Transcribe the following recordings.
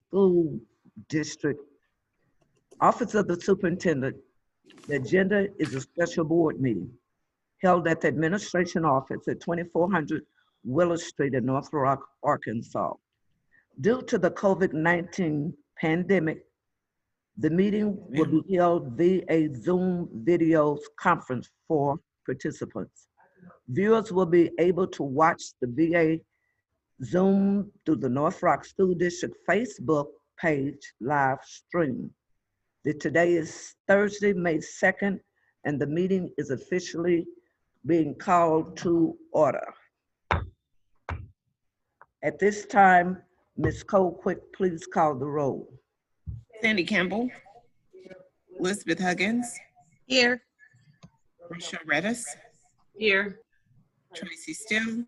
School District, Office of the Superintendent. The agenda is a special board meeting held at the administration office at 2400 Willow Street in North Rock, Arkansas. Due to the COVID-19 pandemic, the meeting will be held via a Zoom video conference for participants. Viewers will be able to watch the VA Zoom through the North Rock School District Facebook page live stream. Today is Thursday, May 2nd, and the meeting is officially being called to order. At this time, Ms. Colquitt, please call the roll. Sandy Campbell. Elizabeth Huggins. Here. Rochelle Redis. Here. Tracy Still.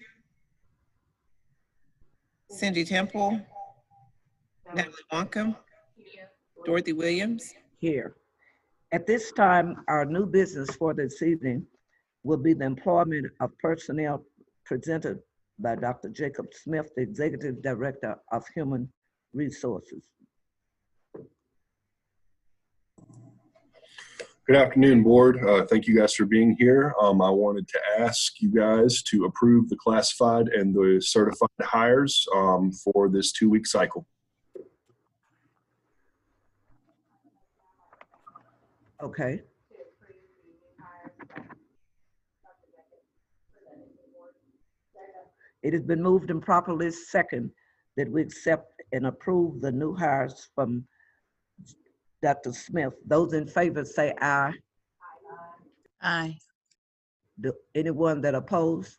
Cindy Temple. Natalie Wonka. Dorothy Williams. Here. At this time, our new business for this evening will be the employment of personnel presented by Dr. Jacob Smith, the Executive Director of Human Resources. Good afternoon, board. Thank you guys for being here. I wanted to ask you guys to approve the classified and the certified hires for this 2-week cycle. Okay. It has been moved and properly second that we accept and approve the new hires from Dr. Smith. Those in favor say aye. Aye. Anyone that opposed?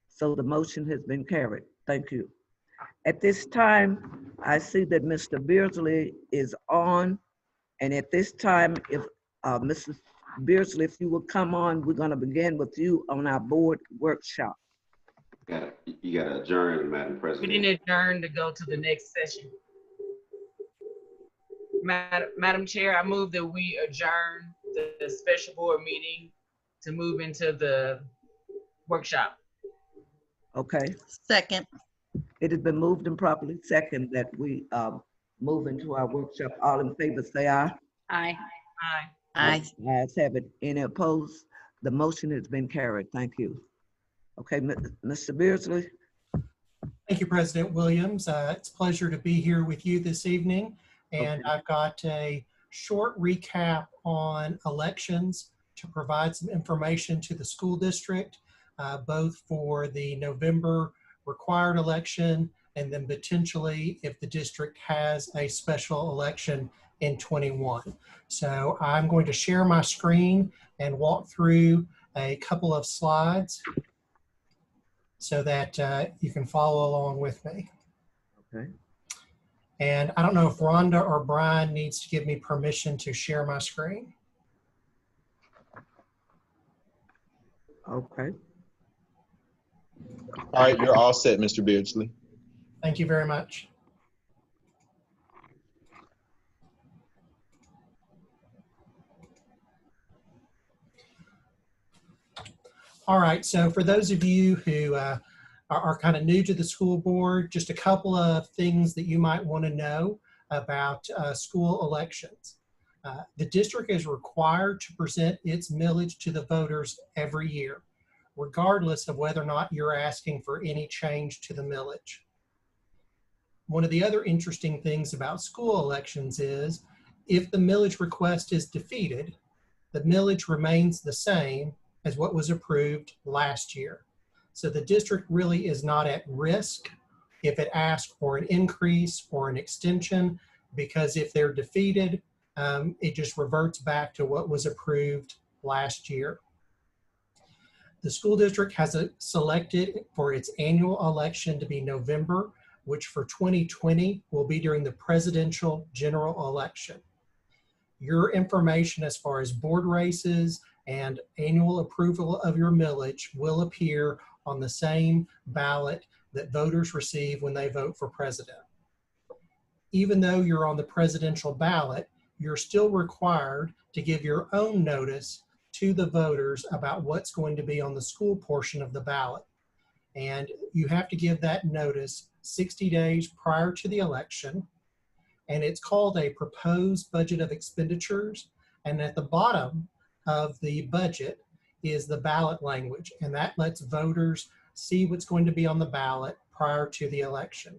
So the motion has been carried. Thank you. At this time, I see that Mr. Beardsley is on. And at this time, if Mrs. Beardsley, if you will come on, we're going to begin with you on our board workshop. You got to adjourn, Madam President. We didn't adjourn to go to the next session. Madam Chair, I move that we adjourn the special board meeting to move into the workshop. Okay. Second. It has been moved and properly second that we move into our workshop. All in favor say aye. Aye. Aye. Aye. Ayes have it. Any opposed? The motion has been carried. Thank you. Okay, Mr. Beardsley. Thank you, President Williams. It's a pleasure to be here with you this evening. And okay. I've got a short recap on elections to provide some information to the school district, both for the November required election and then potentially if the district has a special election in 21. So I'm going to share my screen and walk through a couple of slides so that you can follow along with me. Okay. And I don't know if Rhonda or Brian needs to give me permission to share my screen. Okay. All right, you're all set, Mr. Beardsley. Thank you very much. All right, so for those of you who are kind of new to the school board, just a couple of things that you might want to know about school elections. The district is required to present its millage to the voters every year, regardless of whether or not you're asking for any change to the millage. One of the other interesting things about school elections is if the millage request is defeated, the millage remains the same as what was approved last year. So the district really is not at risk if it asks for an increase or an extension, because if they're defeated, it just reverts back to what was approved last year. The school district has selected for its annual election to be November, which for 2020 will be during the presidential general election. Your information as far as board races and annual approval of your millage will appear on the same ballot that voters receive when they vote for president. Even though you're on the presidential ballot, you're still required to give your own notice to the voters about what's going to be on the school portion of the ballot. And you have to give that notice 60 days prior to the election. and it's called a proposed budget of expenditures. And at the bottom of the budget is the ballot language, and that lets voters see what's going to be on the ballot prior to the election.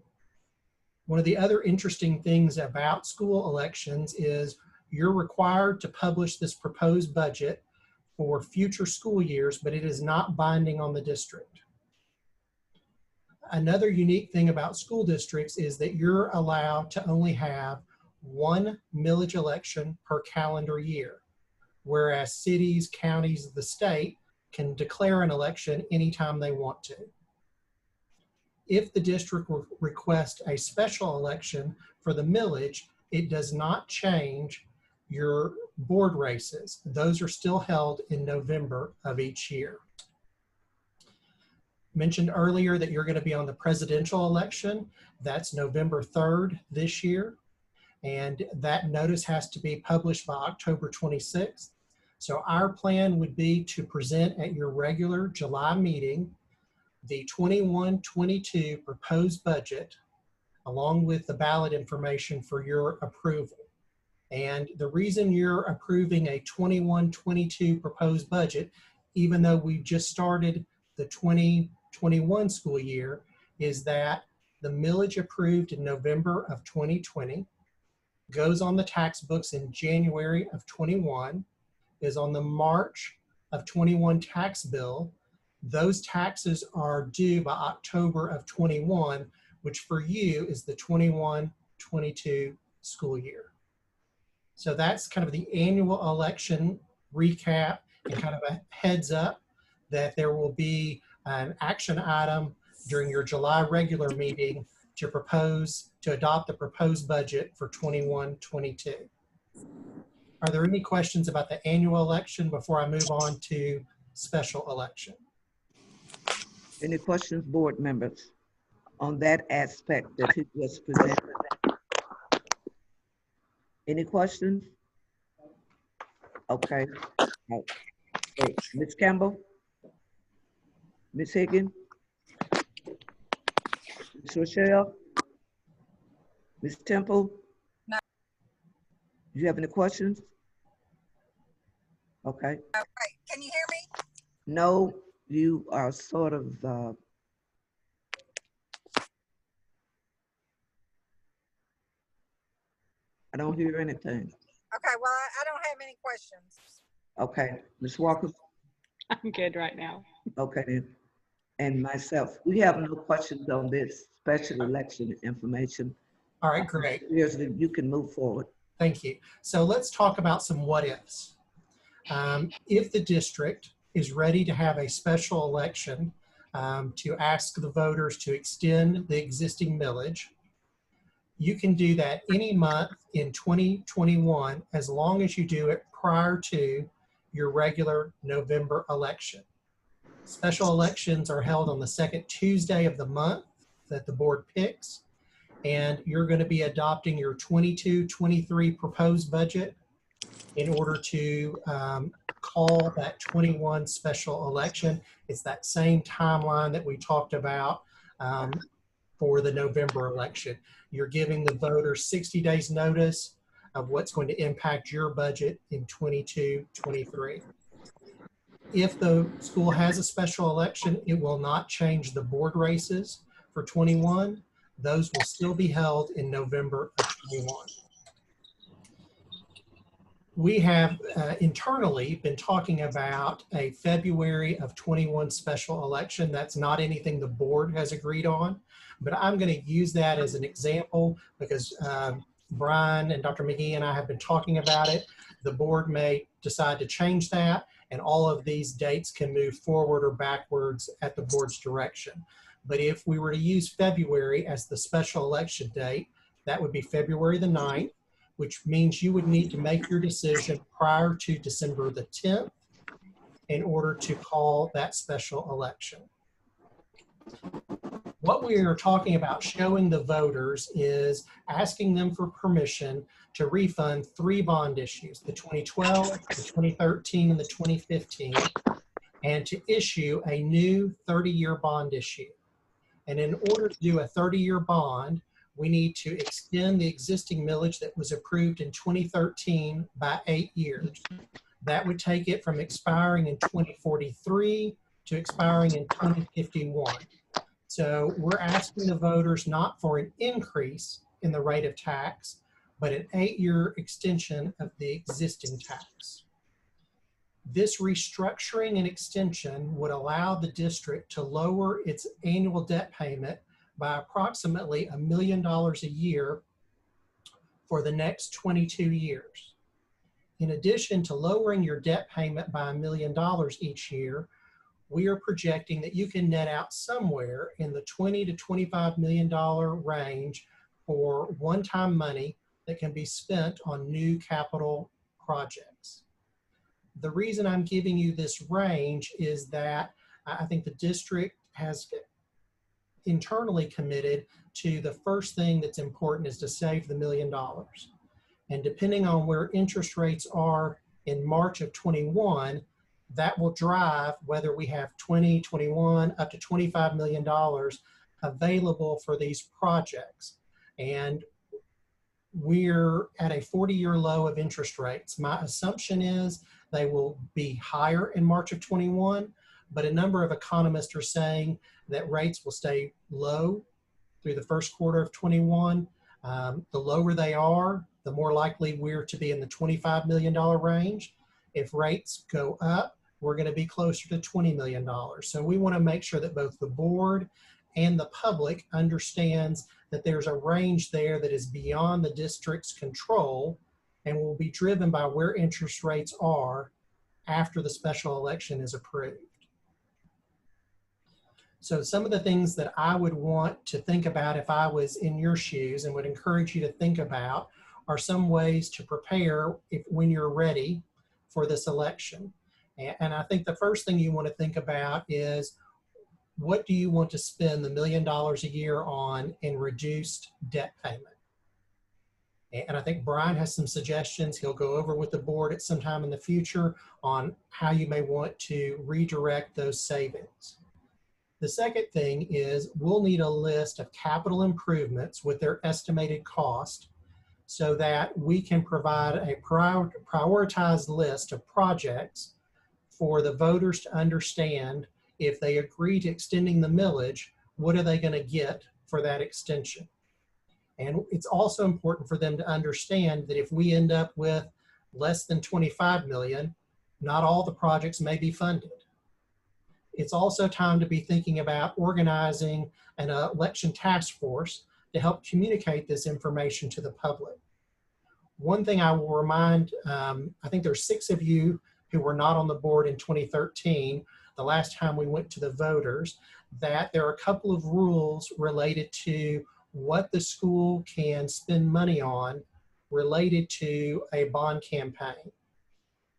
One of the other interesting things about school elections is you're required to publish this proposed budget for future school years, but it is not binding on the district. Another unique thing about school districts is that you're allowed to only have one millage election per calendar year, whereas cities, counties, the state can declare an election anytime they want to. If the district requests a special election for the millage, it does not change your board races. Those are still held in November of each year. Mentioned earlier that you're going to be on the presidential election. That's November 3rd this year. And that notice has to be published by October 26th. So our plan would be to present at your regular July meeting the 21-22 proposed budget along with the ballot information for your approval. And the reason you're approving a 21-22 proposed budget, even though we just started the 2021 school year, is that the millage approved in November of 2020 goes on the tax books in January of 21, is on the March of 21 tax bill. Those taxes are due by October of 21, which for you is the 21-22 school year. So that's kind of the annual election recap and kind of a heads up that there will be an action item during your July regular meeting to adopt the proposed budget for 21-22. Are there any questions about the annual election before I move on to special election? Any questions, board members, on that aspect that he just presented? Any questions? Okay. Okay. Ms. Campbell? Ms. Higgins? Ms. Rochelle? Ms. Temple? No. Do you have any questions? Okay. Okay, can you hear me? No, you are sort of, I don't hear anything. Okay, well, I don't have any questions. Okay, Ms. Walker? I'm good right now. Okay, then. And myself, we have no questions on this special election information. All right, great. Seriously, you can move forward. Thank you. So let's talk about some what ifs. If the district is ready to have a special election to ask the voters to extend the existing millage, you can do that any month in 2021 as long as you do it prior to your regular November election. Special elections are held on the second Tuesday of the month that the board picks, and you're going to be adopting your 22-23 proposed budget in order to call that 21 special election. It's that same timeline that we talked about for the November election. You're giving the voters 60 days notice of what's going to impact your budget in 22-23. If the school has a special election, it will not change the board races for 21. Those will still be held in November of 21. We have internally been talking about a February of 21 special election. That's not anything the board has agreed on, but I'm going to use that as an example because Brian and Dr. McGee and I have been talking about it. The board may decide to change that, and all of these dates can move forward or backwards at the board's direction. But if we were to use February as the special election date, that would be February the 9th, which means you would need to make your decision prior to December the 10th in order to call that special election. What we are talking about showing the voters is asking them for permission to refund 3 bond issues, the 2012, the 2013, and the 2015, and to issue a new 30-year bond issue. And in order to do a 30-year bond, we need to extend the existing millage that was approved in 2013 by 8 years. That would take it from expiring in 2043 to expiring in 2051. So we're asking the voters not for an increase in the rate of tax, but an 8-year extension of the existing tax. This restructuring and extension would allow the district to lower its annual debt payment by approximately $1 million a year for the next 22 years. In addition to lowering your debt payment by $1 million each year, we are projecting that you can net out somewhere in the $20 to $25 million range for one-time money that can be spent on new capital projects. The reason I'm giving you this range is that I think the district has internally committed to the first thing that's important is to save the $1 million. And depending on where interest rates are in March of 21, that will drive whether we have 20, 21, up to $25 million available for these projects. And we're at a 40-year low of interest rates. My assumption is they will be higher in March of 21, but a number of economists are saying that rates will stay low through the first quarter of 21. The lower they are, the more likely we're to be in the $25 million range. If rates go up, we're going to be closer to $20 million. So we want to make sure that both the board and the public understands that there's a range there that is beyond the district's control and will be driven by where interest rates are after the special election is approved. So some of the things that I would want to think about if I was in your shoes and would encourage you to think about are some ways to prepare when you're ready for this election. And I think the first thing you want to think about is, what do you want to spend the $1 million a year on in reduced debt payment? And I think Brian has some suggestions he'll go over with the board at some time in the future on how you may want to redirect those savings. The second thing is we'll need a list of capital improvements with their estimated cost so that we can provide a prioritized list of projects for the voters to understand. If they agree to extending the millage, what are they going to get for that extension? And it's also important for them to understand that if we end up with less than 25 million, not all the projects may be funded. It's also time to be thinking about organizing an election task force to help communicate this information to the public. One thing I will remind, I think there's 6 of you who were not on the board in 2013, the last time we went to the voters, that there are a couple of rules related to what the school can spend money on related to a bond campaign.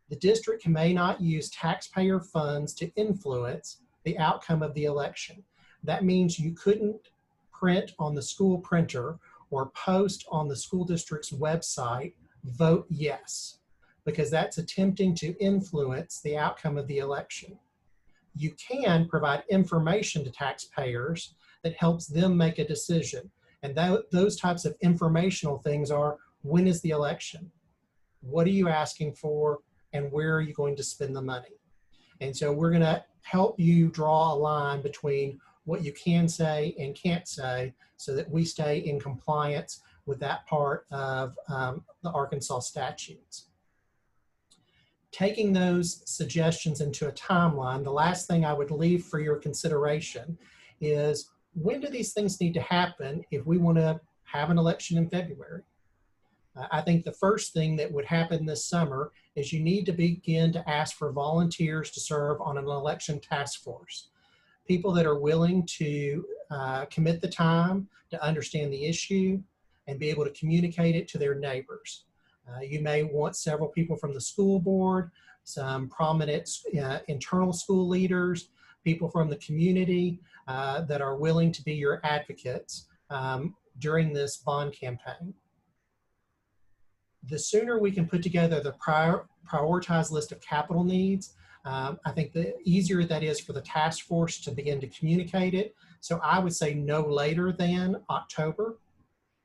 The district may not use taxpayer funds to influence the outcome of the election. That means you couldn't print on the school printer or post on the school district's website, "Vote yes," because that's attempting to influence the outcome of the election. You can provide information to taxpayers that helps them make a decision. And those types of informational things are, when is the election? What are you asking for? And where are you going to spend the money? And so we're going to help you draw a line between what you can say and can't say so that we stay in compliance with that part of the Arkansas statutes. Taking those suggestions into a timeline, the last thing I would leave for your consideration is, when do these things need to happen if we want to have an election in February? I think the first thing that would happen this summer is you need to begin to ask for volunteers to serve on an election task force. People that are willing to commit the time to understand the issue and be able to communicate it to their neighbors. You may want several people from the school board, some prominent internal school leaders, people from the community that are willing to be your advocates during this bond campaign. The sooner we can put together the prioritized list of capital needs, I think the easier that is for the task force to begin to communicate it. So I would say no later than October.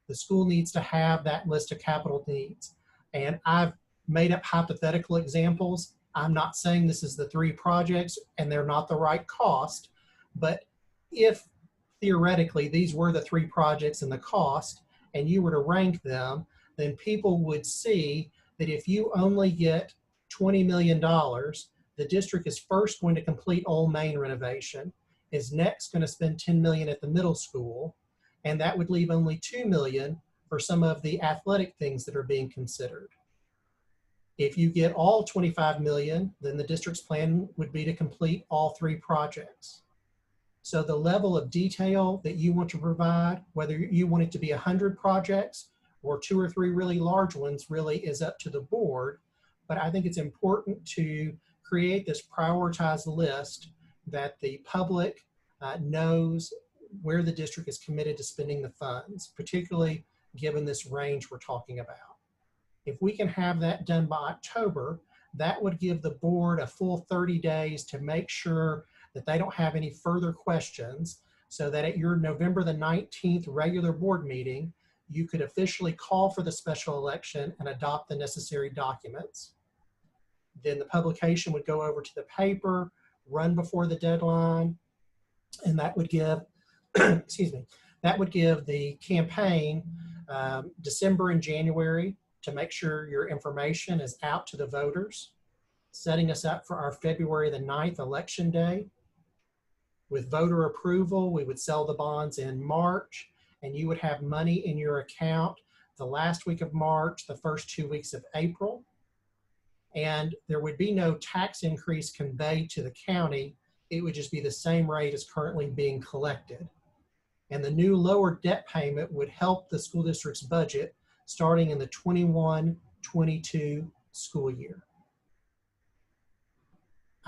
The school needs to have that list of capital needs. And I've made up hypothetical examples. I'm not saying this is the 3 projects and they're not the right cost, but if theoretically these were the 3 projects and the cost, and you were to rank them, then people would see that if you only get $20 million, the district is first going to complete Old Main renovation, is next going to spend $10 million at the middle school, and that would leave only $2 million for some of the athletic things that are being considered. If you get all 25 million, then the district's plan would be to complete all 3 projects. So the level of detail that you want to provide, whether you want it to be 100 projects or 2 or 3 really large ones, really is up to the board. But I think it's important to create this prioritized list that the public knows where the district is committed to spending the funds, particularly given this range we're talking about. If we can have that done by October, that would give the board a full 30 days to make sure that they don't have any further questions, so that at your November the 19th regular board meeting, you could officially call for the special election and adopt the necessary documents. Then the publication would go over to the paper, run before the deadline, and that would give, excuse me, that would give the campaign December and January to make sure your information is out to the voters, setting us up for our February the 9th election day. With voter approval, we would sell the bonds in March, and you would have money in your account the last week of March, the first 2 weeks of April. And there would be no tax increase conveyed to the county. It would just be the same rate as currently being collected. And the new lower debt payment would help the school district's budget starting in the 21-22 school year.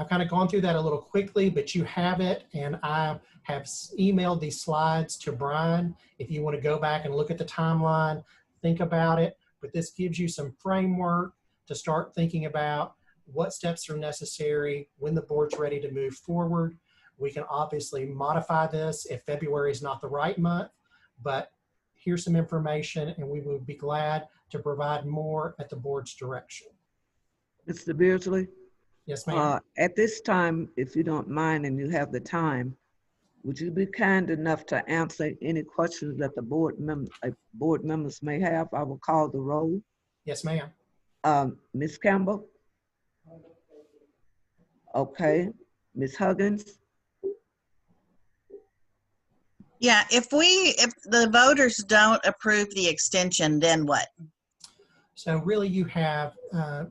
I've kind of gone through that a little quickly, but you have it, and I have emailed these slides to Brian. If you want to go back and look at the timeline, think about it, but this gives you some framework to start thinking about what steps are necessary when the board's ready to move forward. We can obviously modify this if February is not the right month, but here's some information, and we would be glad to provide more at the board's direction. Mr. Beardsley? Yes, ma'am. At this time, if you don't mind and you have the time, would you be kind enough to answer any questions that the board members may have? I will call the roll. Yes, ma'am. Ms. Campbell? Okay. Ms. Huggins? Yeah, if the voters don't approve the extension, then what? So really you have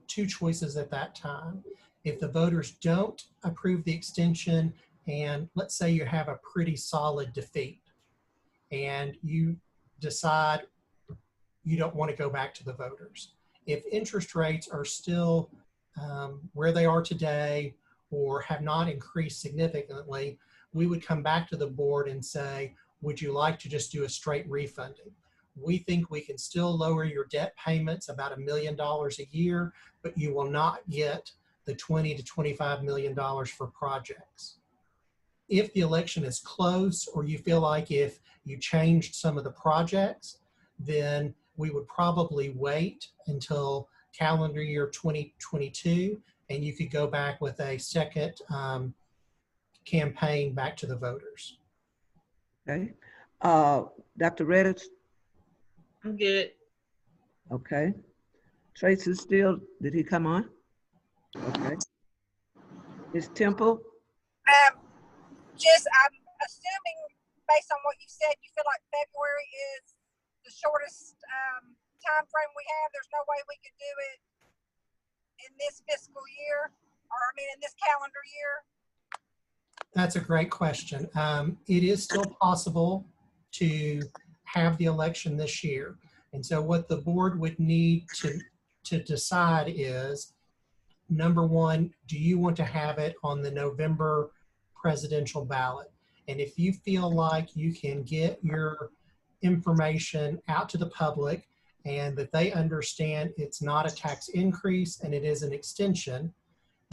2 choices at that time. If the voters don't approve the extension, and let's say you have a pretty solid defeat, and you decide you don't want to go back to the voters. If interest rates are still where they are today or have not increased significantly, we would come back to the board and say, would you like to just do a straight refunding? We think we can still lower your debt payments about $1 million a year, but you will not get the $20 to $25 million for projects. If the election is close, or you feel like if you changed some of the projects, then we would probably wait until calendar year 2022, and you could go back with a second campaign back to the voters. Okay. Dr. Reddish? I'm good. Okay. Tracy Steele, did he come on? Okay. Ms. Temple? I'm assuming based on what you said, you feel like February is the shortest time frame we have. There's no way we could do it in this fiscal year, or I mean in this calendar year. That's a great question. It is still possible to have the election this year. And so what the board would need to decide is, number one, do you want to have it on the November presidential ballot? And if you feel like you can get your information out to the public and that they understand it's not a tax increase and it is an extension,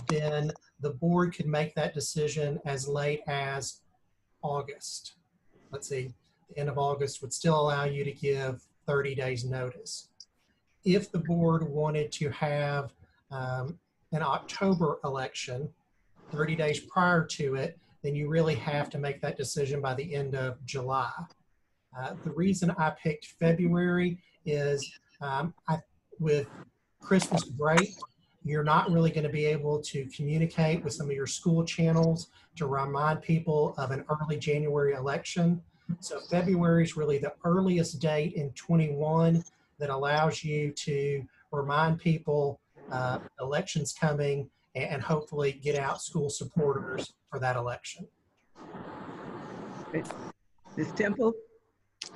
then the board could make that decision as late as August. Let's see, the end of August would still allow you to give 30 days notice. If the board wanted to have an October election 30 days prior to it, then you really have to make that decision by the end of July. The reason I picked February is with Christmas break, you're not really going to be able to communicate with some of your school channels to remind people of an early January election. So February is really the earliest date in 21 that allows you to remind people elections coming and hopefully get out school supporters for that election. Ms. Temple?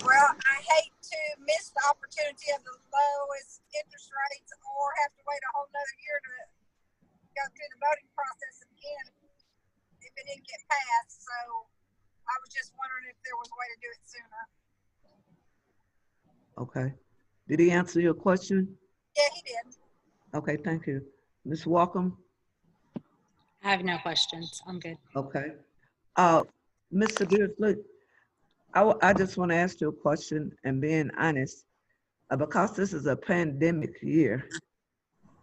Well, I hate to miss the opportunity of the lowest interest rates or have to wait a whole nother year to go through the voting process again if it didn't get passed. So I was just wondering if there was a way to do it sooner. Okay. Did he answer your question? Yeah, he did. Okay, thank you. Ms. Walkham? I have no questions. I'm good. Okay. Mr. Beardsley, I just want to ask you a question and being honest, because this is a pandemic year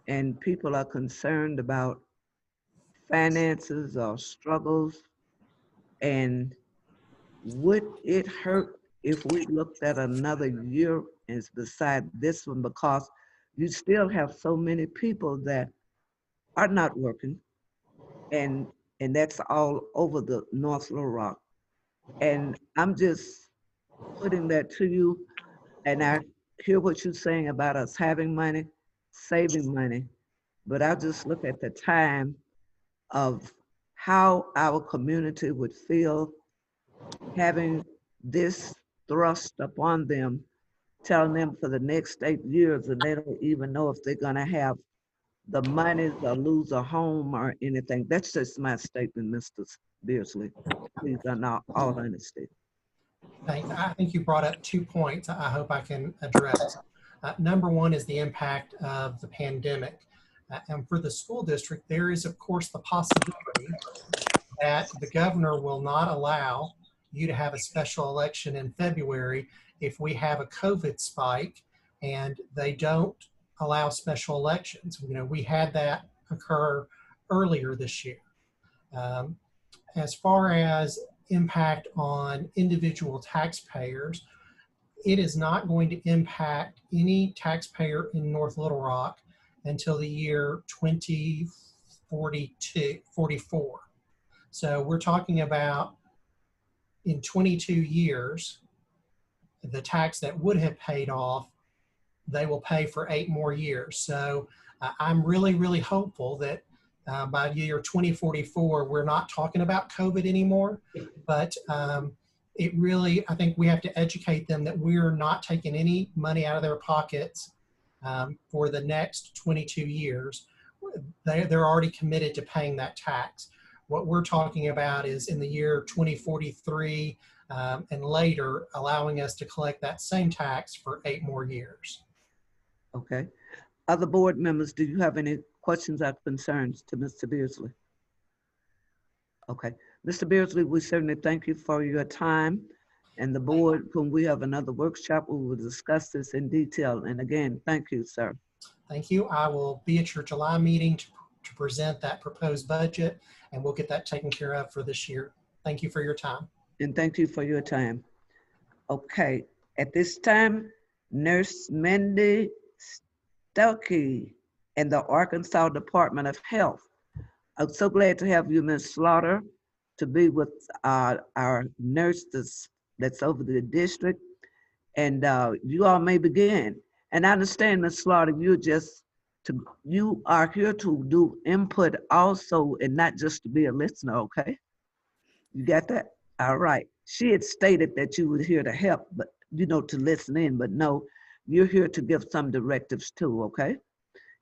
and people are concerned about finances or struggles, and would it hurt if we looked at another year as beside this one, because you still have so many people that are not working, and that's all over the North Little Rock. And I'm just putting that to you, and I hear what you're saying about us having money, saving money, but I just look at the time of how our community would feel having this thrust upon them, telling them for the next 8 years, and they don't even know if they're gonna have the money or lose a home or anything. That's just my statement, Mr. Beardsley. Please, in all honesty. I think you brought up 2 points I hope I can address. Number one is the impact of the pandemic. And for the school district, there is, of course, the possibility that the governor will not allow you to have a special election in February if we have a COVID spike and they don't allow special elections. You know, we had that occur earlier this year. As far as impact on individual taxpayers, it is not going to impact any taxpayer in North Little Rock until the year 2044. So we're talking about in 22 years, the tax that would have paid off, they will pay for 8 more years. So I'm really, really hopeful that by the year 2044, we're not talking about COVID anymore, but it really, I think we have to educate them that we're not taking any money out of their pockets for the next 22 years. They're already committed to paying that tax. What we're talking about is in the year 2043 and later, allowing us to collect that same tax for 8 more years. Okay. Other board members, do you have any questions or concerns to Mr. Beardsley? Okay. Mr. Beardsley, we certainly thank you for your time. And the board, when we have another workshop, we will discuss this in detail. And again, thank you, sir. Thank you. I will be at your July meeting to present that proposed budget, and we'll get that taken care of for this year. Thank you for your time. And thank you for your time. Okay. At this time, Nurse Mindy Stelke and the Arkansas Department of Health. I'm so glad to have you, Ms. Slaughter, to be with our nurse that's over the district. And you all may begin. And I understand, Ms. Slaughter, you are here to do input also and not just to be a listener, okay? You got that? All right. She had stated that you were here to help, but to listen in, but no, you're here to give some directives too, okay?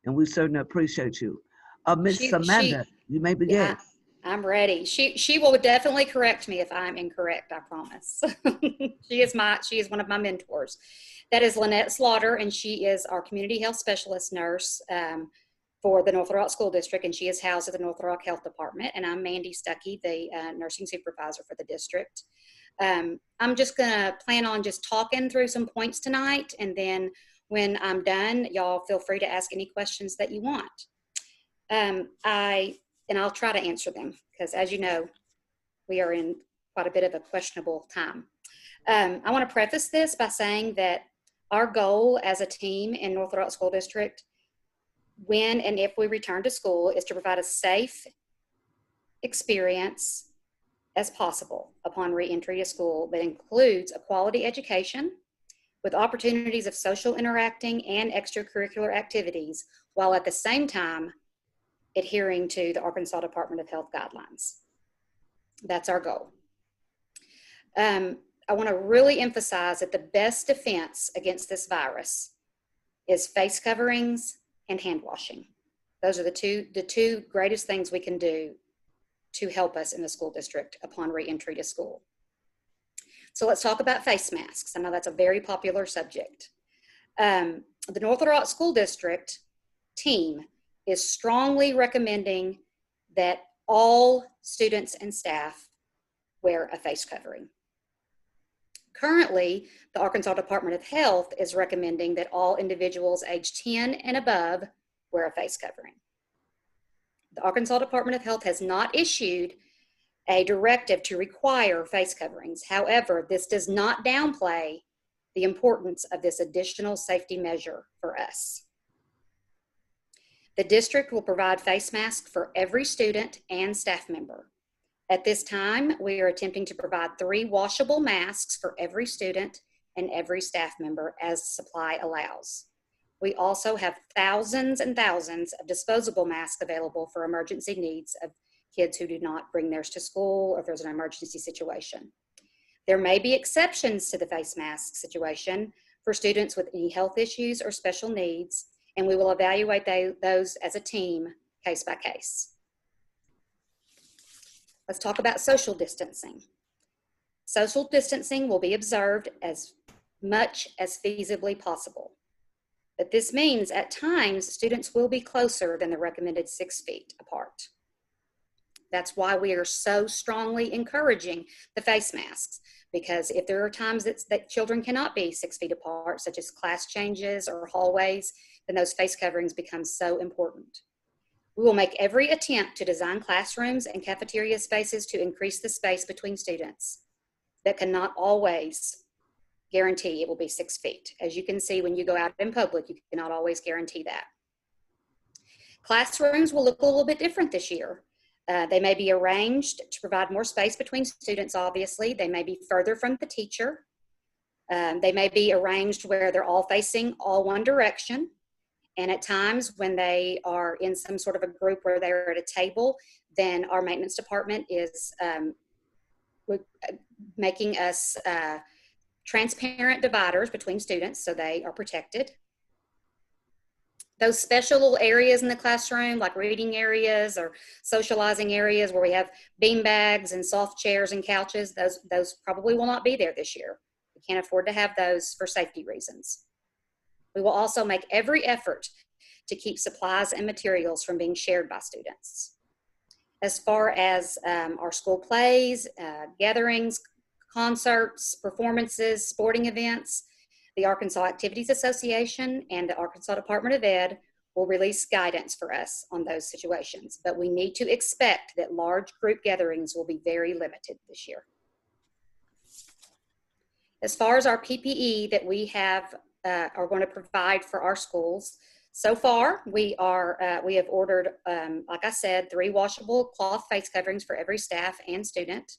And we certainly appreciate you. Ms. Amanda, you may begin. Yeah, I'm ready. She will definitely correct me if I'm incorrect, I promise. She is one of my mentors. That is Lynette Slaughter, and she is our community health specialist nurse for the North Little Rock School District, and she is housed at the North Little Rock Health Department. And I'm Mandy Stuckey, the nursing supervisor for the district. I'm just gonna plan on just talking through some points tonight, and then when I'm done, y'all feel free to ask any questions that you want. I'll try to answer them, because as you know, we are in quite a bit of a questionable time. I want to preface this by saying that our goal as a team in North Little Rock School District, when and if we return to school, is to provide a safe experience as possible upon re-entry to school that includes a quality education with opportunities of social interacting and extracurricular activities, while at the same time adhering to the Arkansas Department of Health guidelines. That's our goal. I want to really emphasize that the best defense against this virus is face coverings and hand washing. Those are the two greatest things we can do to help us in the school district upon re-entry to school. So let's talk about face masks. I know that's a very popular subject. The North Little Rock School District team is strongly recommending that all students and staff wear a face covering. Currently, the Arkansas Department of Health is recommending that all individuals age 10 and above wear a face covering. The Arkansas Department of Health has not issued a directive to require face coverings. However, this does not downplay the importance of this additional safety measure for us. The district will provide face masks for every student and staff member. At this time, we are attempting to provide 3 washable masks for every student and every staff member as supply allows. We also have thousands and thousands of disposable masks available for emergency needs of kids who do not bring theirs to school or if there's an emergency situation. There may be exceptions to the face mask situation for students with any health issues or special needs, and we will evaluate those as a team, case by case. Let's talk about social distancing. Social distancing will be observed as much as feasibly possible. But this means at times students will be closer than the recommended 6 feet apart. That's why we are so strongly encouraging the face masks, because if there are times that children cannot be 6 feet apart, such as class changes or hallways, then those face coverings become so important. We will make every attempt to design classrooms and cafeteria spaces to increase the space between students. That cannot always guarantee it will be 6 feet. As you can see, when you go out in public, you cannot always guarantee that. Classrooms will look a little bit different this year. They may be arranged to provide more space between students, obviously. They may be further from the teacher. They may be arranged where they're all facing all one direction. And at times when they are in some sort of a group where they're at a table, then our maintenance department is making us transparent dividers between students so they are protected. Those special little areas in the classroom, like reading areas or socializing areas where we have bean bags and soft chairs and couches, those probably will not be there this year. We can't afford to have those for safety reasons. We will also make every effort to keep supplies and materials from being shared by students. As far as our school plays, gatherings, concerts, performances, sporting events, the Arkansas Activities Association and the Arkansas Department of Ed will release guidance for us on those situations, but we need to expect that large group gatherings will be very limited this year. As far as our PPE that we have are going to provide for our schools, so far we have ordered, like I said, 3 washable cloth face coverings for every staff and student.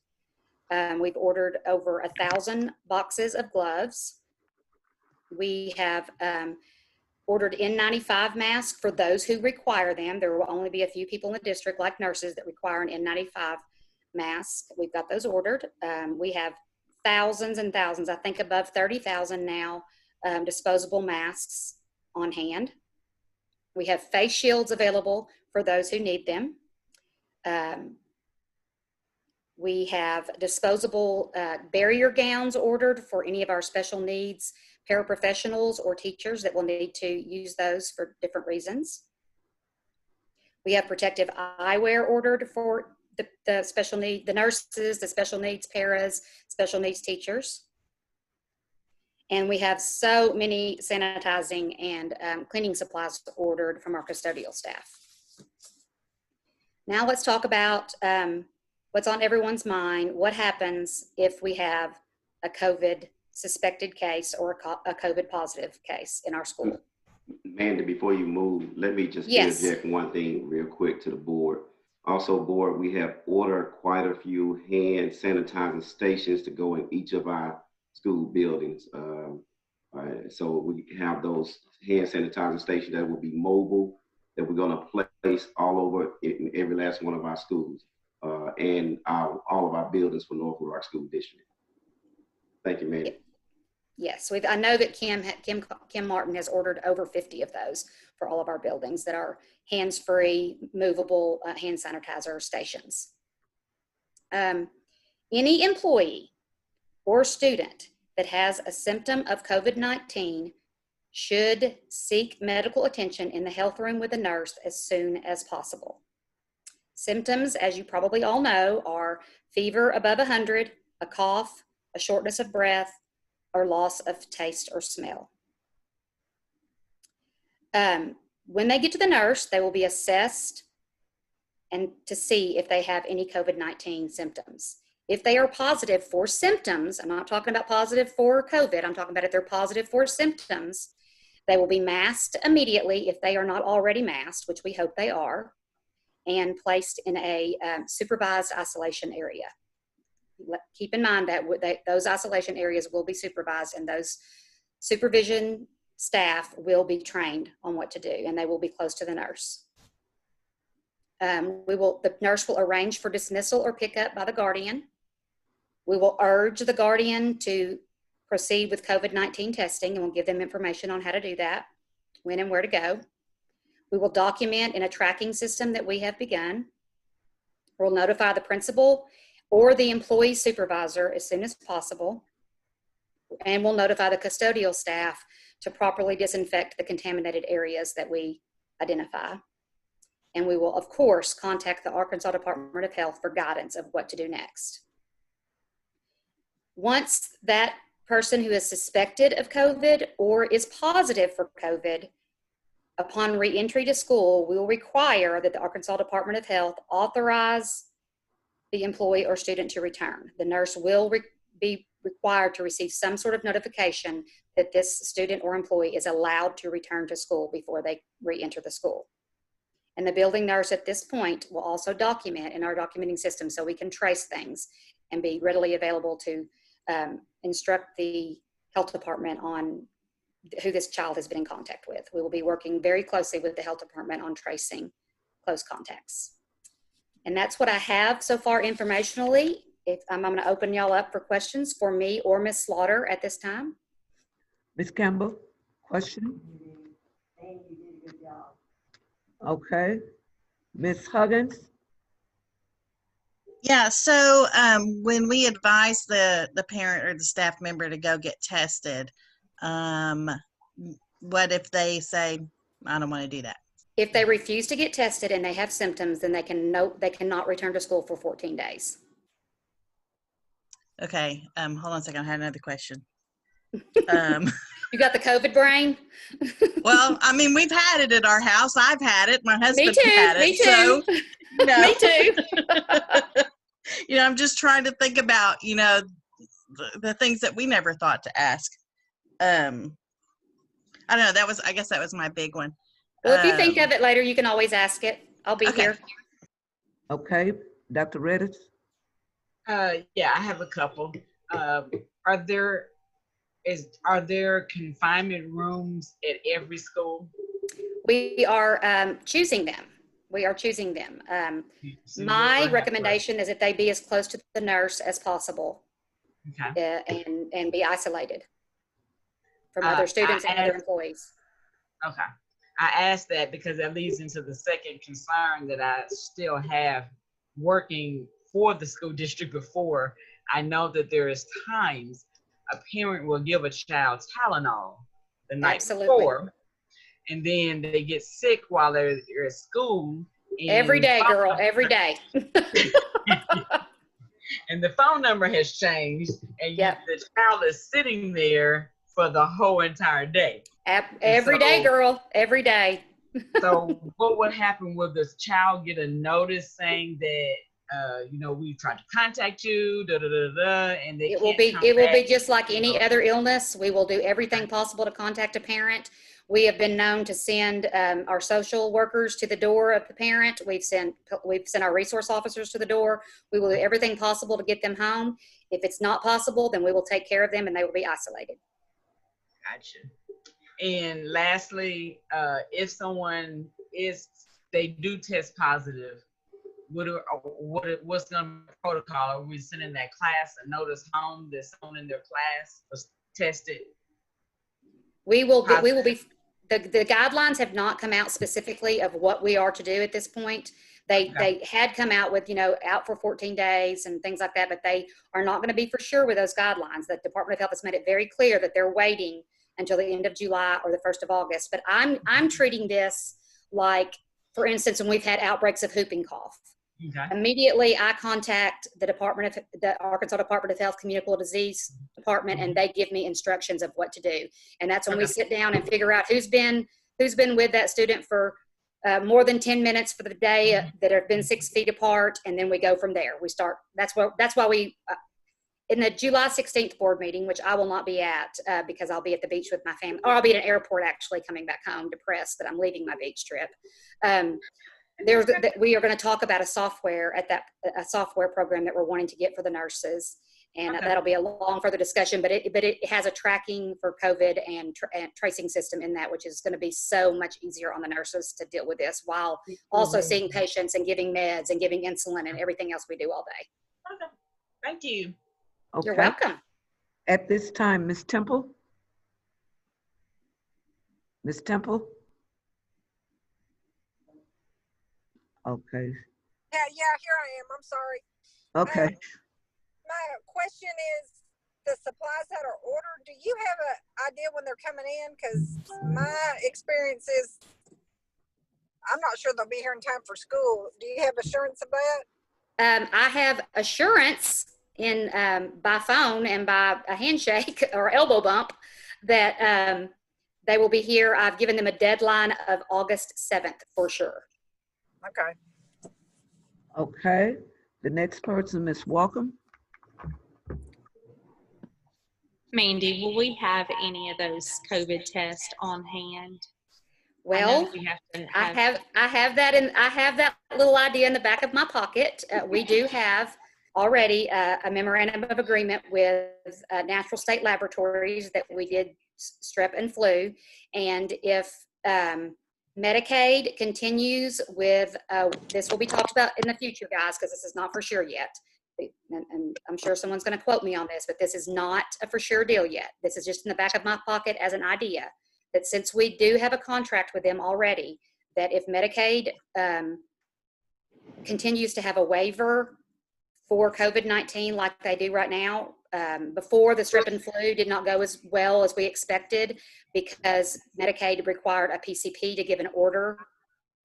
We've ordered over 1,000 boxes of gloves. We have ordered N95 masks for those who require them. There will only be a few people in the district, like nurses, that require an N95 mask. We've got those ordered. We have thousands and thousands, I think above 30,000 now, disposable masks on hand. We have face shields available for those who need them. We have disposable barrier gowns ordered for any of our special needs paraprofessionals or teachers that will need to use those for different reasons. We have protective eyewear ordered for the special need, the nurses, the special needs paras, special needs teachers. And we have so many sanitizing and cleaning supplies ordered from our custodial staff. Now let's talk about what's on everyone's mind. What happens if we have a COVID suspected case or a COVID positive case in our school? Amanda, before you move, let me just Yes. interject one thing real quick to the board. Also, board, we have ordered quite a few hand sanitizing stations to go in each of our school buildings. So we have those hand sanitizing stations that will be mobile, that we're going to place all over in every last one of our schools and all of our buildings for North Little Rock School District. Thank you, Manny. Yes, I know that Kim Martin has ordered over 50 of those for all of our buildings that are hands-free, movable hand sanitizer stations. Any employee or student that has a symptom of COVID-19 should seek medical attention in the health room with a nurse as soon as possible. Symptoms, as you probably all know, are fever above 100, a cough, a shortness of breath, or loss of taste or smell. When they get to the nurse, they will be assessed and to see if they have any COVID-19 symptoms. If they are positive for symptoms, I'm not talking about positive for COVID, I'm talking about if they're positive for symptoms, they will be masked immediately if they are not already masked, which we hope they are, and placed in a supervised isolation area. Keep in mind that those isolation areas will be supervised, and those supervision staff will be trained on what to do, and they will be close to the nurse. The nurse will arrange for dismissal or pickup by the guardian. We will urge the guardian to proceed with COVID-19 testing, and we'll give them information on how to do that, when and where to go. We will document in a tracking system that we have begun. We'll notify the principal or the employee supervisor as soon as possible. And we'll notify the custodial staff to properly disinfect the contaminated areas that we identify. And we will, of course, contact the Arkansas Department of Health for guidance of what to do next. Once that person who is suspected of COVID or is positive for COVID, upon re-entry to school, we will require that the Arkansas Department of Health authorize the employee or student to return. The nurse will be required to receive some sort of notification that this student or employee is allowed to return to school before they re-enter the school. And the building nurse at this point will also document in our documenting system so we can trace things and be readily available to instruct the health department on who this child has been in contact with. We will be working very closely with the health department on tracing close contacts. And that's what I have so far informationally. I'm going to open y'all up for questions for me or Ms. Slaughter at this time. Ms. Campbell, question? Okay. Ms. Huggins? Yeah, so when we advise the parent or the staff member to go get tested, what if they say, I don't want to do that? If they refuse to get tested and they have symptoms, then they cannot return to school for 14 days. Okay, hold on a second, I had another question. You got the COVID brain? Well, I mean, we've had it at our house. I've had it. My husband had it. Me too. So, you know, Me too. you know, I'm just trying to think about, you know, the things that we never thought to ask. I don't know. I guess that was my big one. Well, if you think of it later, you can always ask it. I'll be here. Okay. Dr. Redis? Yeah, I have a couple. Are there confinement rooms at every school? We are choosing them. We are choosing them. My recommendation is that they be as close to the nurse as possible. Okay. And be isolated from other students and other employees. Okay. I asked that because that leads into the second concern that I still have working for the school district before. I know that there is times a parent will give a child Tylenol the night before, and then they get sick while they're at school. Every day, girl, every day. And the phone number has changed, and Yep. the child is sitting there for the whole entire day. Every day, so- girl, every day. So what would happen? Will this child get a notice saying that, we tried to contact you, and they It will can't come be back? just like any other illness. We will do everything possible to contact a parent. We have been known to send our social workers to the door of the parent. We've sent our resource officers to the door. We will do everything possible to get them home. If it's not possible, then we will take care of them and they will be isolated. Gotcha. And lastly, if someone they do test positive, what's going to be the protocol? Are we sending that class a notice home that someone in their class was tested? We will be, the guidelines have not come out specifically of what we are to do at this point. They had come out with, out for 14 days and things like that, but they are not going to be for sure with those guidelines. The Department of Health has made it very clear that they're waiting until the end of July or the 1st of August. But I'm treating this like, for instance, when we've had outbreaks of whooping cough. Okay. Immediately, I contact the Arkansas Department of Health Communicable Disease Department, and they give me instructions of what to do. And that's when we sit down and figure out who's been with that student for more than 10 minutes for the day that have been 6 feet apart, and then we go from there. We start. That's why we in the July 16th board meeting, which I will not be at because I'll be at the beach with my family, or I'll be at an airport actually coming back home, depressed that I'm leaving my beach trip. We are going to talk about a software program that we're wanting to get for the nurses, and that'll be a long further discussion. But it has a tracking for COVID and tracing system in that, which is going to be so much easier on the nurses to deal with this while also seeing patients and giving meds and giving insulin and everything else we do all day. Okay. Thank you. Okay. You're welcome. At this time, Ms. Temple? Ms. Temple? Okay. Yeah, here I am. I'm sorry. Okay. My question is, the supplies that are ordered, do you have an idea when they're coming in? Because my experience is, I'm not sure they'll be here in time for school. Do you have assurance of that? I have assurance in by phone and by a handshake or elbow bump that they will be here. I've given them a deadline of August 7th for sure. Okay. Okay. The next person, Ms. Walkham. Mandy, will we have any of those COVID tests on hand? Well, I have that little idea in the back of my pocket. We do have already a memorandum of agreement with Natural State Laboratories that we did strep and flu. And if Medicaid continues with, this will be talked about in the future, guys, because this is not for sure yet. And I'm sure someone's going to quote me on this, but this is not a for sure deal yet. This is just in the back of my pocket as an idea that since we do have a contract with them already, that if Medicaid continues to have a waiver for COVID-19 like they do right now, before the strep and flu did not go as well as we expected because Medicaid required a PCP to give an order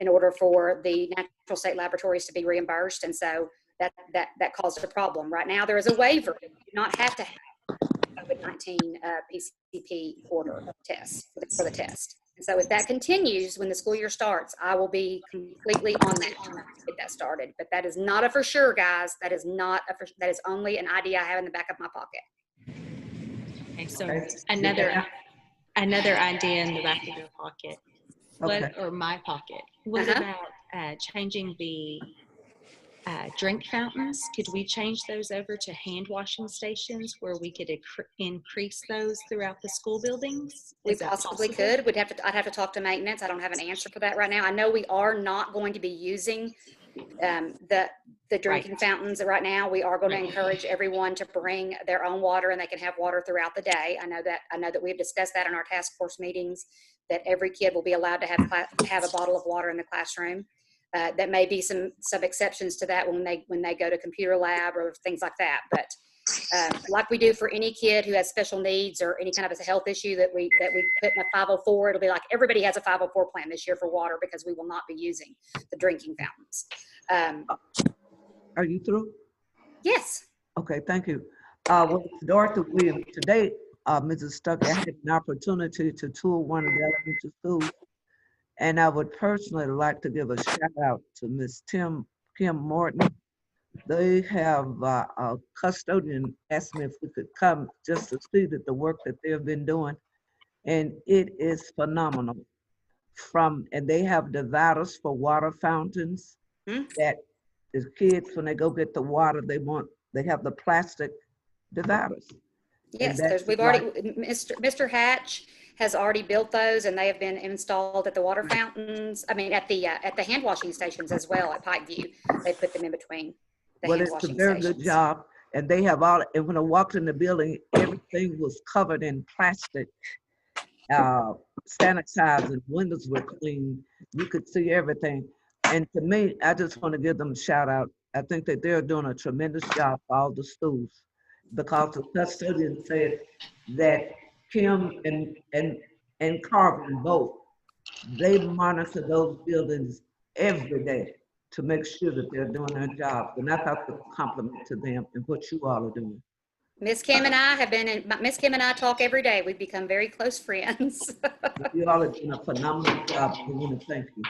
in order for the Natural State Laboratories to be reimbursed. And so that caused a problem. Right now, there is a waiver. You do not have to have COVID-19 PCP order test for the test. And so if that continues when the school year starts, I will be completely on that to get that started. But that is not a for sure, guys. That is only an idea I have in the back of my pocket. Okay, so another idea in the back of your pocket. Okay. Or my pocket. What about changing the drink fountains? Could we change those over to hand washing stations where we could increase those throughout the school buildings? We possibly could. I'd have to talk to maintenance. I don't have an answer for that right now. I know we are not going to be using the drinking fountains right now. We are going to encourage everyone to bring their own water, and they can have water throughout the day. I know that we've discussed that in our task force meetings, that every kid will be allowed to have a bottle of water in the classroom. That may be some exceptions to that when they go to computer lab or things like that. But like we do for any kid who has special needs or any kind of a health issue that we put in a 504, it'll be like everybody has a 504 plan this year for water because we will not be using the drinking fountains. Are you through? Yes. Okay, thank you. Well, Dorothy Williams, today, Mrs. Stuckey, I had an opportunity to tour one of the elementary schools, and I would personally like to give a shout out to Miss Kim Morton. They have a custodian asked me if we could come just to see that the work that they've been doing, and it is phenomenal. And they have dividers for water fountains that the kids, when they go get the water, they have the plastic dividers. And Yes, that's we've already, Mr. Hatch has already built those, and they have been installed at the water fountains. I mean, at the hand washing stations as well at Pikeview. They put them in between the Well, hand it's a washing very stations. good job. And they have and when I walked in the building, everything was covered in plastic, sanitizing, windows were clean. You could see everything. And to me, I just want to give them a shout out. I think that they're doing a tremendous job for all the schools, because the custodian said that Kim and Carvin both, they monitor those buildings every day to make sure that they're doing their jobs. And I thought the compliment to them and what you all are doing. Miss Kim and I have been Miss Kim and I talk every day. We've become very close friends. You all are doing a phenomenal job. I want to thank you.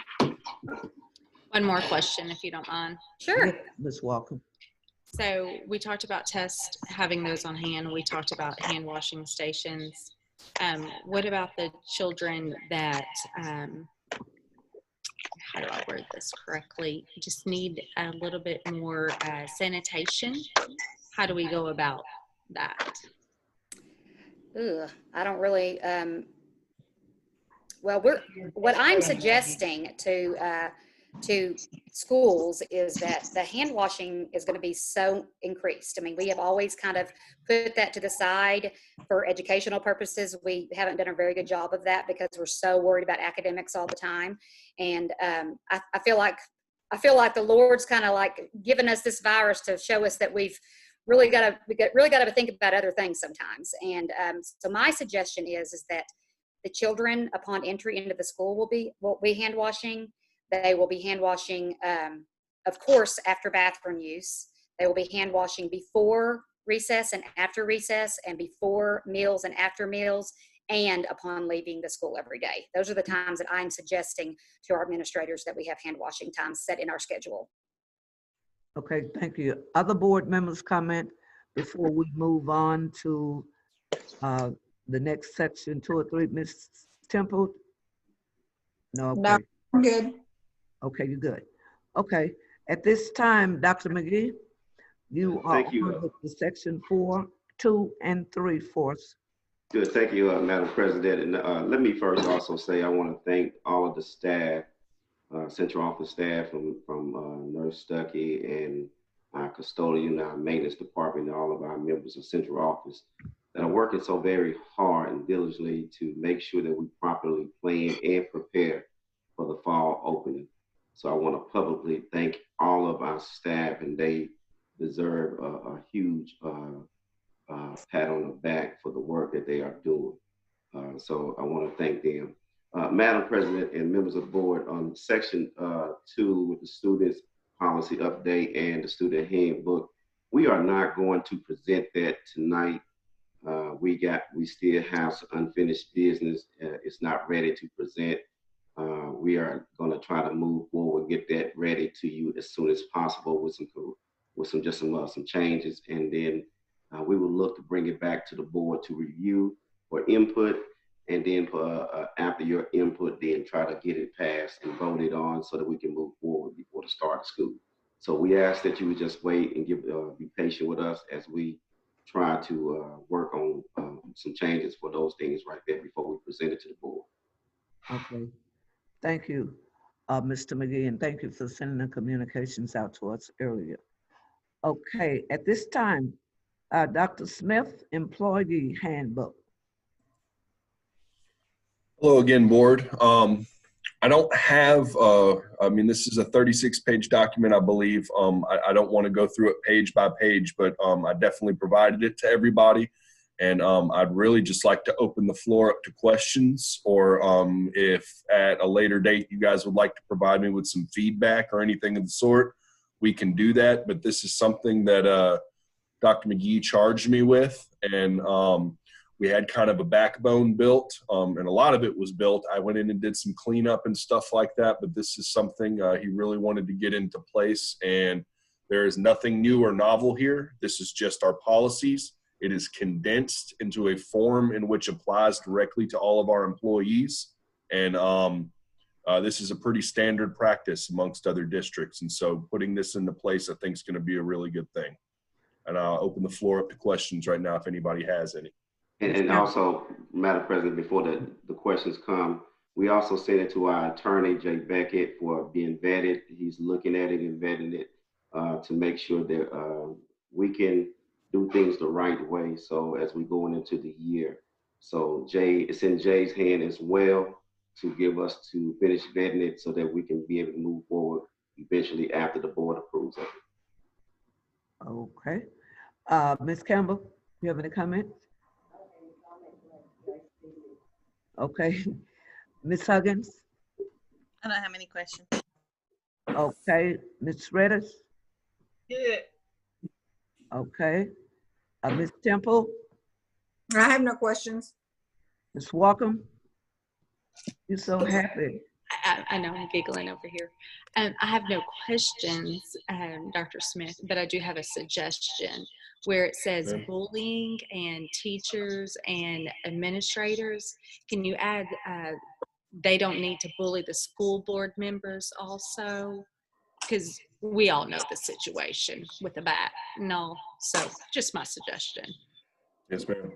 One more question, if you don't mind. Sure. Yes, Ms. Walker. So we talked about tests, having those on hand. We talked about hand washing stations. What about the children that, how do I word this correctly, just need a little bit more sanitation? How do we go about that? I don't really, well, what I'm suggesting to schools is that the hand washing is going to be so increased. I mean, we have always kind of put that to the side for educational purposes. We haven't done a very good job of that because we're so worried about academics all the time. And I feel like the Lord's kind of like given us this virus to show us that we've really got to think about other things sometimes. And so my suggestion is that the children upon entry into the school will be hand washing. They will be hand washing, of course, after bathroom use. They will be hand washing before recess and after recess, and before meals and after meals, and upon leaving the school every day. Those are the times that I'm suggesting to our administrators that we have hand washing times set in our schedule. Okay, thank you. Other board members comment before we move on to the next section, 2 or 3, Ms. Temple? No, okay. No, I'm good. Okay, you're good. Okay, at this time, Dr. McGee, you are Thank you. on with the section 4, 2, and 3 for us. Good, thank you, Madam President. And let me first also say I want to thank all of the staff, central office staff from Nurse Stuckey and our custodian, our maintenance department, and all of our members of central office that are working so very hard and diligently to make sure that we properly plan and prepare for the fall opening. So I want to publicly thank all of our staff, and they deserve a huge pat on the back for the work that they are doing. So I want to thank them. Madam President and members of the board, on section 2 with the students policy update and the student handbook, we are not going to present that tonight. We still have some unfinished business. It's not ready to present. We are going to try to move forward, get that ready to you as soon as possible with some changes, and then we will look to bring it back to the board to review for input, and then after your input, then try to get it passed and voted on so that we can move forward before the start of school. So we ask that you would just wait and be patient with us as we try to work on some changes for those things right there before we present it to the board. Okay, thank you, Mr. McGee, and thank you for sending the communications out to us earlier. Okay, at this time, Dr. Smith, Employee Handbook. Hello again, board. I don't have, this is a 36-page document, I believe. I don't want to go through it page by page, but I definitely provided it to everybody. And I'd really just like to open the floor up to questions, or if at a later date you guys would like to provide me with some feedback or anything of the sort, we can do that. But this is something that Dr. McGee charged me with, and we had kind of a backbone built, and a lot of it was built. I went in and did some cleanup and stuff like that, but this is something he really wanted to get into place, and there is nothing new or novel here. This is just our policies. It is condensed into a form in which applies directly to all of our employees, and this is a pretty standard practice amongst other districts, and so putting this into place I think is going to be a really good thing. And I'll open the floor up to questions right now if anybody has any. And also, Madam President, before the questions come, we also sent it to our attorney, Jay Beckett, for being vetted. He's looking at it and vetting it to make sure that we can do things the right way. So as we going into the year, so Jay, it's in Jay's hand as well to give us to finish vetting it so that we can be able to move forward eventually after the board approves of it. Okay. Ms. Campbell, you have any comments? Okay. Ms. Huggins? I don't have any questions. Okay. Ms. Reddish? Good. Okay. Ms. Temple? I have no questions. Ms. Walker? You're so happy. I know I'm giggling over here. I have no questions, Dr. Smith, but I do have a suggestion where it says bullying and teachers and administrators. Can you add, they don't need to bully the school board members also? Because we all know the situation with the bat and all. So just my suggestion. Yes, ma'am.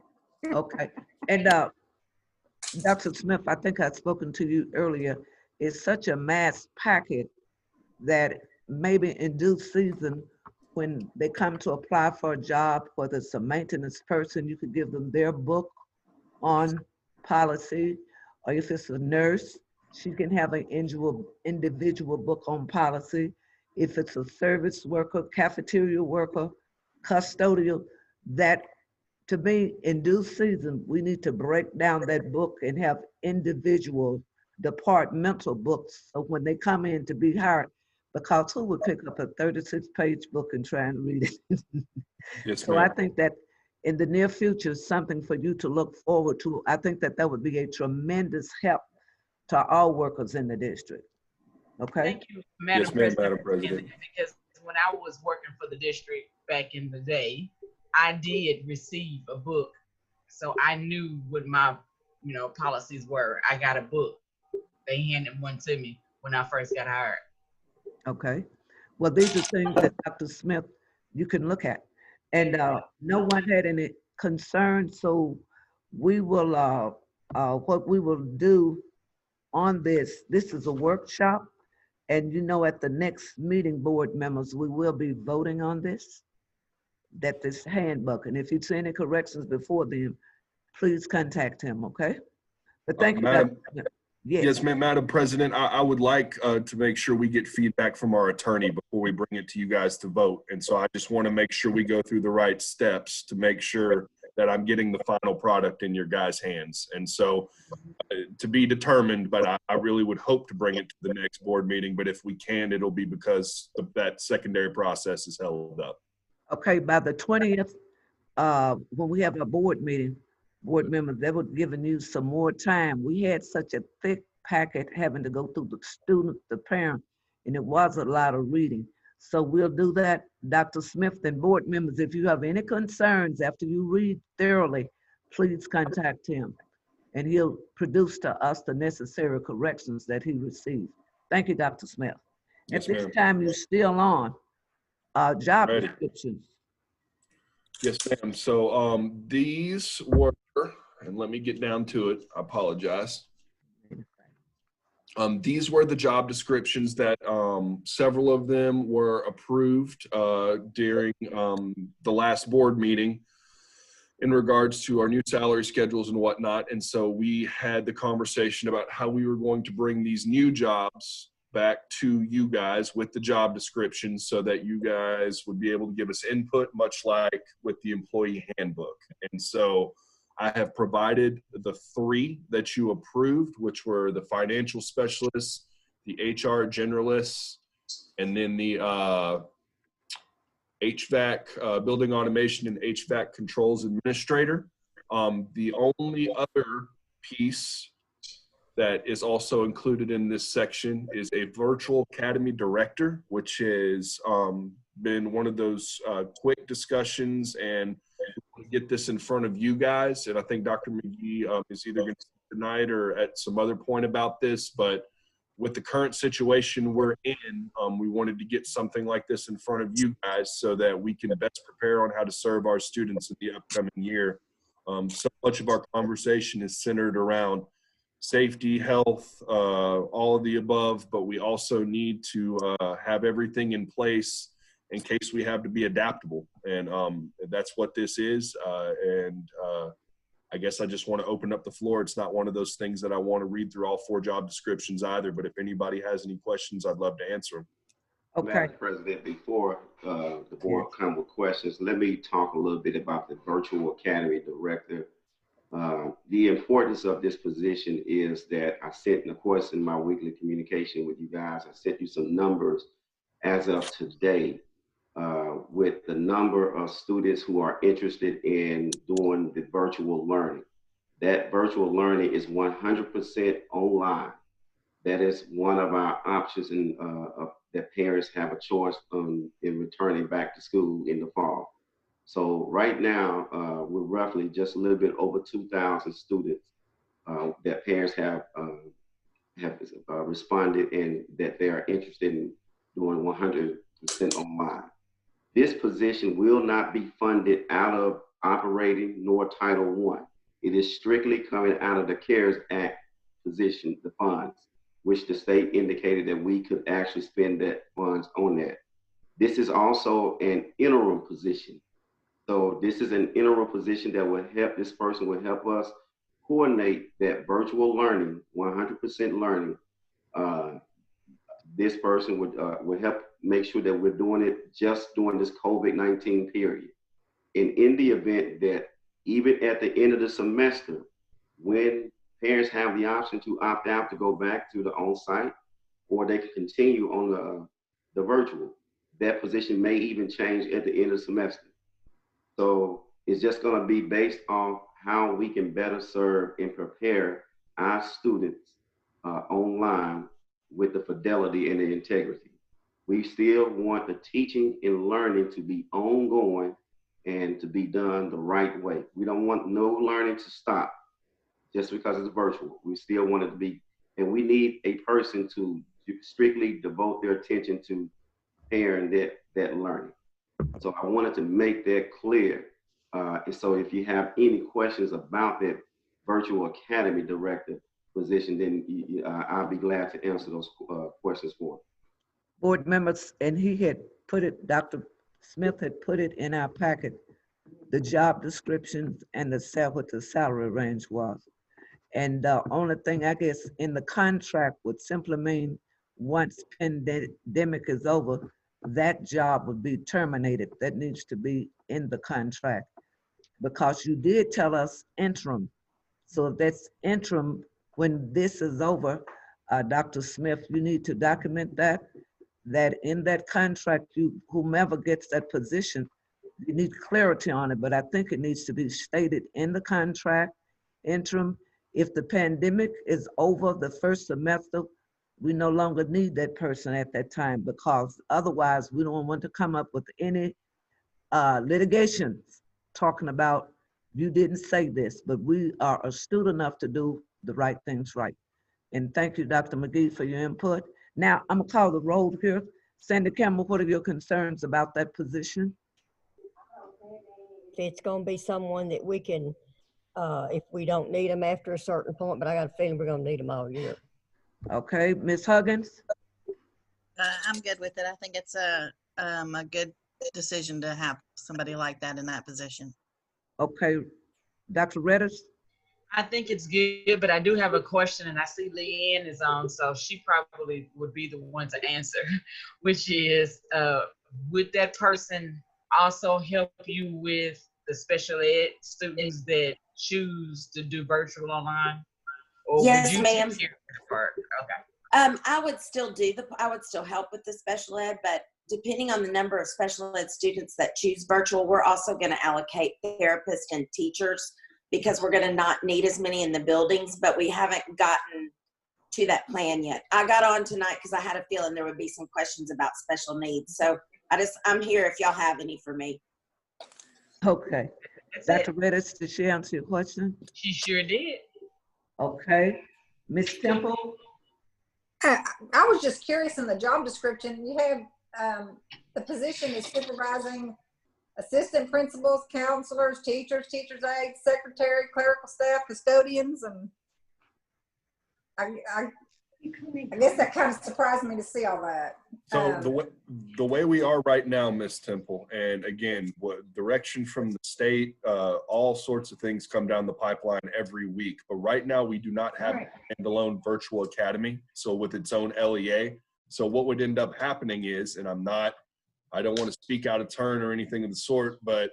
Okay. And Dr. Smith, I think I've spoken to you earlier. It's such a mass packet that maybe in due season, when they come to apply for a job, whether it's a maintenance person, you could give them their book on policy, or if it's a nurse, she can have an individual book on policy. If it's a service worker, cafeteria worker, custodial, that to me, in due season, we need to break down that book and have individual departmental books. So when they come in to be hired, because who would pick up a 36-page book and try and read it? Yes, So I think that in the near future, something for you to look forward to. I think that that would be a tremendous help to all workers in the district. Okay? Thank you, Madam Yes, ma'am, President. Madam President. Because when I was working for the district back in the day, I did receive a book. So I knew what my, policies were. I got a book. They handed one to me when I first got hired. Okay. Well, these are things that Dr. Smith, you can look at. And no one had any concerns, so we will, what we will do on this is a workshop. And at the next meeting, board members, we will be voting on this handbook. And if you see any corrections before then, please contact him, okay? But thank you, Madam, Dr. yes, ma'am, Madam President, I would like to make sure we get feedback from our attorney before we bring it to you guys to vote. And so I just want to make sure we go through the right steps to make sure that I'm getting the final product in your guys' hands. And so to be determined, but I really would hope to bring it to the next board meeting. But if we can, it'll be because that secondary process is held up. Okay, by the 20th, when we have a board meeting, board members, they were giving you some more time. We had such a thick packet having to go through the student, the parent, and it was a lot of reading. So we'll do that. Dr. Smith and board members, if you have any concerns after you read thoroughly, please contact him and he'll produce to us the necessary corrections that he received. Thank you, Dr. Smith. Yes, At this ma'am. time, you're still on job Ready. descriptions. Yes, ma'am. So these were, and let me get down to it. I apologize. These were the job descriptions that several of them were approved during the last board meeting in regards to our new salary schedules and whatnot. And so we had the conversation about how we were going to bring these new jobs back to you guys with the job descriptions so that you guys would be able to give us input, much like with the employee handbook. And so I have provided the 3 that you approved, which were the financial specialists, the HR generalists, and then the HVAC, building automation and HVAC controls administrator. The only other piece that is also included in this section is a virtual academy director, which has been one of those quick discussions, and we'll get this in front of you guys. And I think Dr. McGee is either going to speak tonight or at some other point about this, but with the current situation we're in, we wanted to get something like this in front of you guys so that we can best prepare on how to serve our students in the upcoming year. So much of our conversation is centered around safety, health, all of the above, but we also need to have everything in place in case we have to be adaptable. And that's what this is. I guess I just want to open up the floor. It's not one of those things that I want to read through all 4 job descriptions either, but if anybody has any questions, I'd love to answer them. Okay. Madam President, before the board come with questions, let me talk a little bit about the Virtual Academy Director. The importance of this position is that I sent, of course, in my weekly communication with you guys, I sent you some numbers as of today with the number of students who are interested in doing the virtual learning. That virtual learning is 100% online. That is one of our options that parents have a choice in returning back to school in the fall. So right now, we're roughly just a little bit over 2,000 students that parents have responded and that they are interested in doing 100% online. This position will not be funded out of operating nor Title I. It is strictly coming out of the CARES Act position, the funds, which the state indicated that we could actually spend that funds on that. This is also an interim position. So this is an interim position that will help, this person will help us coordinate that virtual learning, 100% learning. This person would help make sure that we're doing it just during this COVID-19 period. And in the event that even at the end of the semester, when parents have the option to opt out to go back to the on-site, or they can continue on the virtual, that position may even change at the end of the semester. So it's just going to be based on how we can better serve and prepare our students online with the fidelity and the integrity. We still want the teaching and learning to be ongoing and to be done the right way. We don't want no learning to stop just because it's virtual. We still want it to be, and we need a person to strictly devote their attention to preparing that learning. So I wanted to make that clear. And so if you have any questions about that Virtual Academy Director position, then I'll be glad to answer those questions for Board members, and he had put it, Dr. Smith had put it in our packet, the job descriptions and what the salary range was. And the only thing, I guess, in the contract would simply mean once pandemic is over, that job would be terminated. That needs to be in the contract, because you did tell us interim. So if that's interim, when this is over, Dr. Smith, you need to document that in that contract, whomever gets that position, you need clarity on it, but I think it needs to be stated in the contract, interim. If the pandemic is over the first semester, we no longer need that person at that time, because otherwise we don't want to come up with any litigations talking about, you didn't say this, but we are astute enough to do the right things right. And thank you, Dr. McGee, for your input. Now, I'm gonna call the roll here. Sandy Campbell, what are your concerns about that position? It's gonna be someone that we can, if we don't need them after a certain point, but I got a feeling we're gonna need them all year. Okay, Ms. Huggins? I'm good with it. I think it's a good decision to have somebody like that in that position. Okay, Dr. Reddish? I think it's good, but I do have a question, and I see Leanne is on, so she probably would be the one to answer, which is, would that person also help you with the special ed students that choose to do virtual online? Or Yes, would you ma'am. take care of that part? Okay. I would still help with the special ed, but depending on the number of special ed students that choose virtual, we're also going to allocate therapists and teachers because we're going to not need as many in the buildings, but we haven't gotten to that plan yet. I got on tonight because I had a feeling there would be some questions about special needs. So I'm here if y'all have any for me. Okay. Dr. Redis, did she answer your question? She sure did. Okay. Ms. Temple? I was just curious in the job description, you have the position is supervising assistant principals, counselors, teachers, teachers' aides, secretary, clerical staff, custodians, and I guess that kind of surprised me to see all that. So the way we are right now, Miss Temple, and again, what direction from the state, all sorts of things come down the pipeline every week. But right now, we do not have a standalone virtual academy, so with its own LEA. So what would end up happening is, and I don't want to speak out of turn or anything of the sort, but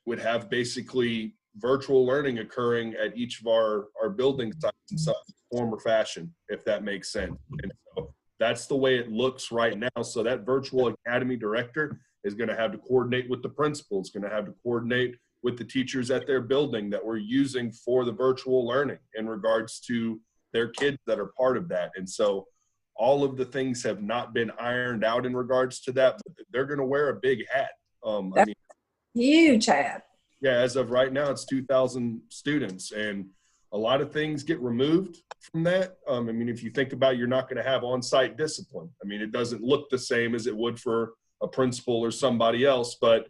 would have basically virtual learning occurring at each of our building sites in some form or fashion, if that makes sense. And so that's the way it looks right now. So that virtual academy director is going to have to coordinate with the principals, going to have to coordinate with the teachers at their building that we're using for the virtual learning in regards to their kids that are part of that. And so all of the things have not been ironed out in regards to that, but they're going to wear a big hat. Huge hat. Yeah, as of right now, it's 2,000 students, and a lot of things get removed from that. If you think about it, you're not going to have on-site discipline. It doesn't look the same as it would for a principal or somebody else, but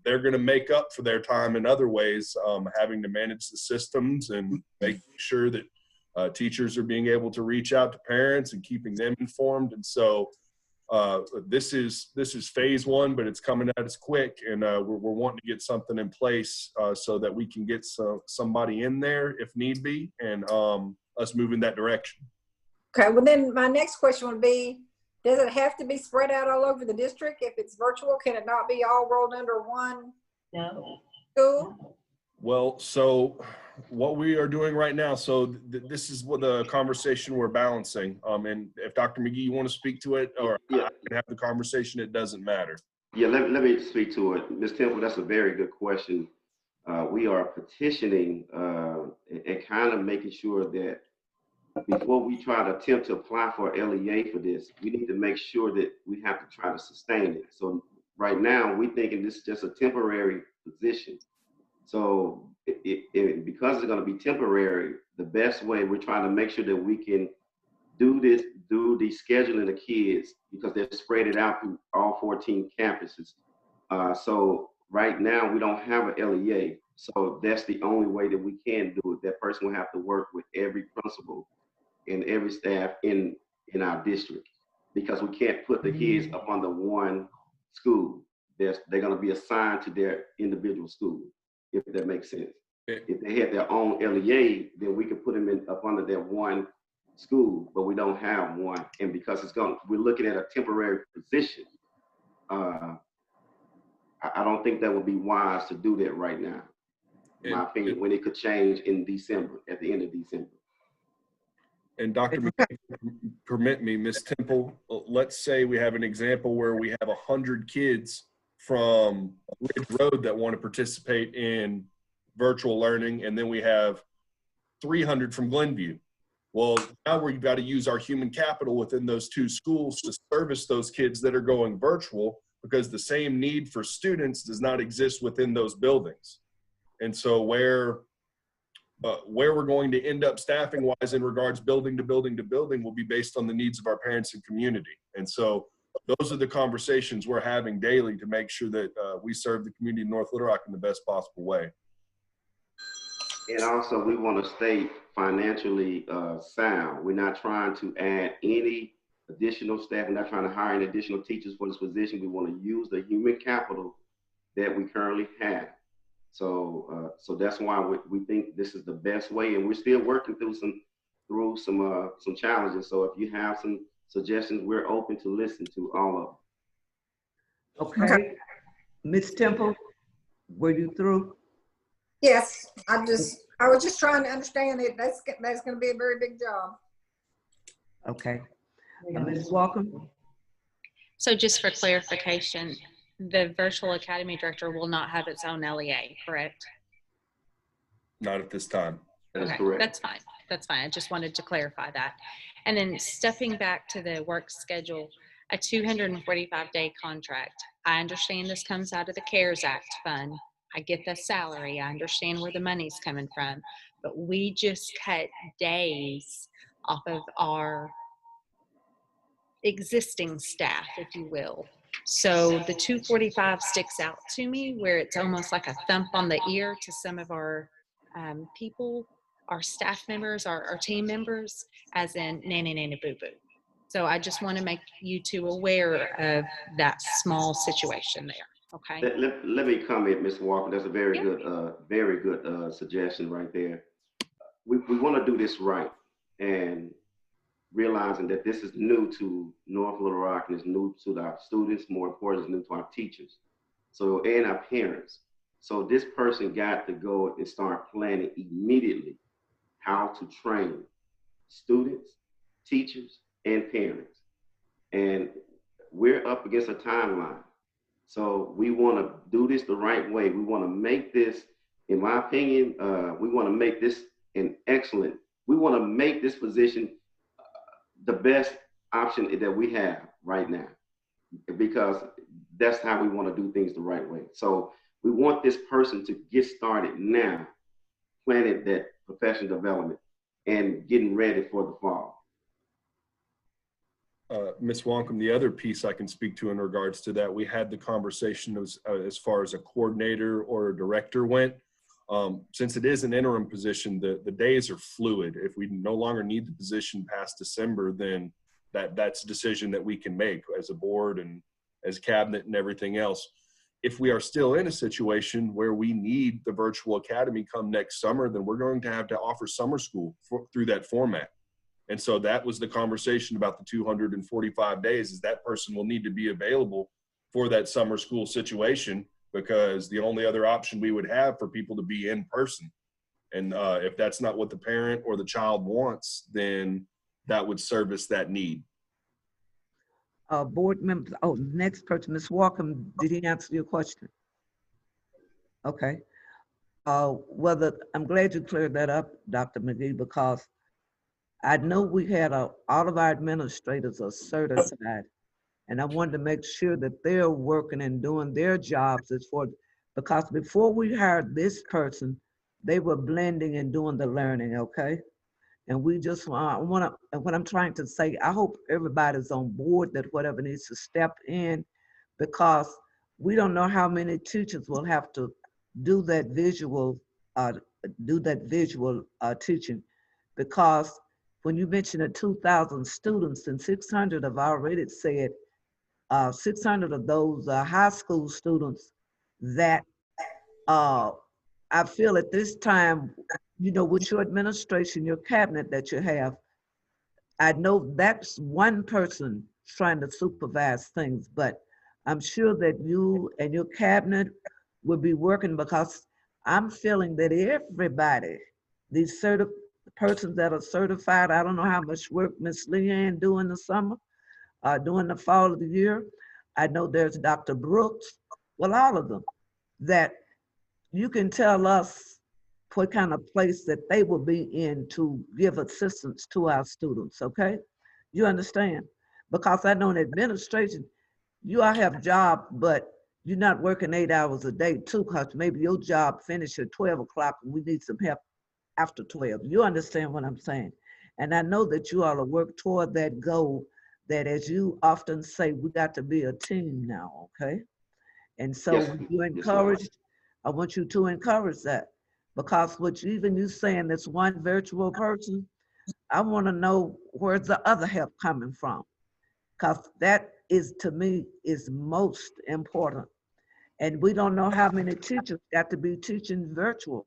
they're going to make up for their time in other ways, having to manage the systems and making sure that teachers are being able to reach out to parents and keeping them informed. And so this is phase one, but it's coming at us quick, and we're wanting to get something in place so that we can get somebody in there if need be, and us move in that direction. Okay, well then my next question would be, does it have to be spread out all over the district? If it's virtual, can it not be all rolled under one school? Well, so what we are doing right now, so this is what the conversation we're balancing. And if Dr. McGee, you want to speak to it, or I can have the conversation, it doesn't matter. Yeah, let me speak to it. Ms. Temple, that's a very good question. We are petitioning and kind of making sure that before we try to attempt to apply for LEA for this, we need to make sure that we have to try to sustain it. So right now, we're thinking this is just a temporary position. So because it's going to be temporary, the best way we're trying to make sure that we can do the scheduling of kids, because they're spread it out through all 14 campuses. So right now we don't have an LEA. So that's the only way that we can do it. That person will have to work with every principal and every staff in our district, because we can't put the kids up under one school. They're going to be assigned to their individual school, if that makes sense. If they had their own LEA, then we could put them up under their one school, but we don't have one. And because we're looking at a temporary position, I don't think that would be wise to do that right now, in my opinion, when it could change in December, at the end of December. And Dr. McKay, permit me, Ms. Temple, let's say we have an example where we have 100 kids from Ridge Road that want to participate in virtual learning, and then we have 300 from Glenview. Well, now we've got to use our human capital within those two schools to service those kids that are going virtual, because the same need for students does not exist within those buildings. And so where we're going to end up staffing wise in regards building to building to building will be based on the needs of our parents and community. And so those are the conversations we're having daily to make sure that we serve the community of North Little Rock in the best possible way. And also, we want to stay financially sound. We're not trying to add any additional staff. We're not trying to hire any additional teachers for this position. We want to use the human capital that we currently have. So that's why we think this is the best way, and we're still working through some challenges. So if you have some suggestions, we're open to listen to all of them. Okay. Ms. Temple, were you through? Yes, I was just trying to understand that that's going to be a very big job. Okay. Ms. Walker? So just for clarification, the virtual academy director will not have its own LEA, correct? Not at this time. That is Okay, correct. that's fine. That's fine. I just wanted to clarify that. And then stepping back to the work schedule, a 245-day contract. I understand this comes out of the CARES Act fund. I get the salary. I understand where the money's coming from. But we just cut days off of our existing staff, if you will. So the 245 sticks out to me where it's almost like a thump on the ear to some of our people, our staff members, our team members, as in nanny, nanny, boo, boo. So I just want to make you two aware of that small situation there. Okay. Let me comment, Ms. Walker. That's a very Yeah. good suggestion right there. We want to do this right, and realizing that this is new to North Little Rock and is new to our students, more importantly, it's new to our teachers, so, and our parents. So this person got to go and start planning immediately how to train students, teachers, and parents. And we're up against a timeline. So we want to do this the right way. We want to make this, in my opinion, we want to make this we want to make this position the best option that we have right now, because that's how we want to do things the right way. So we want this person to get started now, planning that professional development and getting ready for the fall. Ms. Wonkum, the other piece I can speak to in regards to that, we had the conversation as far as a coordinator or a director went. Since it is an interim position, the days are fluid. If we no longer need the position past December, then that's a decision that we can make as a board and as cabinet and everything else. If we are still in a situation where we need the virtual academy come next summer, then we're going to have to offer summer school through that format. And so that was the conversation about the 245 days, is that person will need to be available for that summer school situation, because the only other option we would have for people to be in person. And if that's not what the parent or the child wants, then that would service that need. Board members, next person, Ms. Walker, did he answer your question? Okay. I'm glad you cleared that up, Dr. McGee, because I know we had all of our administrators are certified, and I wanted to make sure that they're working and doing their jobs because before we hired this person, they were blending and doing the learning, okay? And we just what I'm trying to say, I hope everybody's on board that whatever needs to step in, because we don't know how many teachers will have to do that visual teaching, because when you mention the 2,000 students and 600 have already said 600 of those high school students that I feel at this time, with your administration, your cabinet that you have, I know that's one person trying to supervise things, but I'm sure that you and your cabinet will be working, because I'm feeling that everybody, these persons that are certified, I don't know how much work Ms. Leanne do in the summer, during the fall of the year. I know there's Dr. Brooks, well, all of them, that you can tell us what kind of place that they will be in to give assistance to our students, okay? You understand? Because I know in administration, you all have job, but you're not working 8 hours a day too, because maybe your job finished at 12 o'clock and we need some help after 12. You understand what I'm saying? And I know that you all will work toward that goal, that as you often say, we got to be a team now, okay? And so Yes. you encouraged, I want you to encourage that, because even you saying that's one virtual person, I want to know where's the other help coming from, because that is, to me, is most important. And we don't know how many teachers got to be teaching virtual.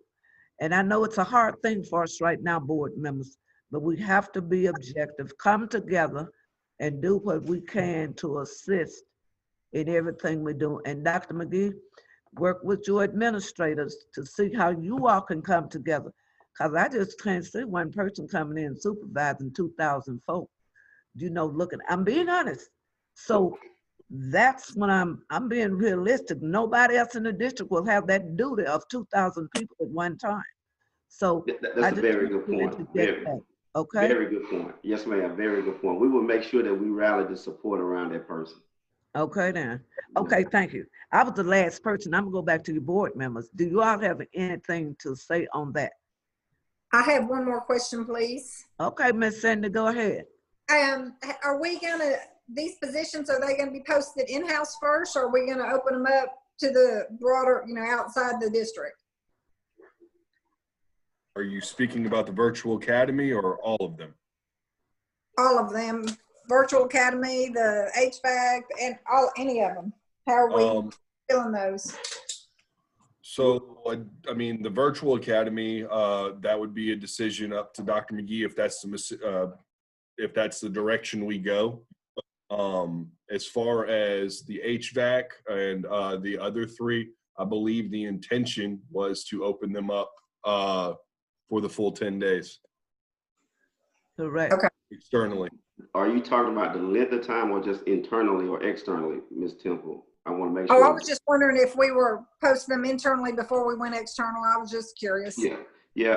And I know it's a hard thing for us right now, board members, but we have to be objective, come together and do what we can to assist in everything we do. And Dr. McGee, work with your administrators to see how you all can come together. Because I just can't see one person coming in supervising 2,000 folks, looking, I'm being honest. So that's when I'm being realistic. Nobody else in the district will have that duty of 2,000 people at one time. So That's I a just very want good you point. to get that. Okay. Very good point. Yes, ma'am. Very good point. We will make sure that we rally the support around that person. Okay then. Okay, thank you. I was the last person. I'm gonna go back to your board members. Do you all have anything to say on that? I have one more question, please. Okay, Miss Cindy, go ahead. Are we gonna, these positions, are they gonna be posted in-house first, or are we gonna open them up to the broader, outside the district? Are you speaking about the virtual academy or all of them? All of them, virtual academy, the HVAC, and any of them. How are we filling those? So, I mean, the virtual academy, that would be a decision up to Dr. McGee if that's the direction we go. As far as the HVAC and the other three, I believe the intention was to open them up for the full 10 days. Correct. Okay. Externally. Are you talking about the length of time or just internally or externally, Ms. Temple? I want to make Oh, sure. I was just wondering if we were posting them internally before we went external. I was just curious. Yeah.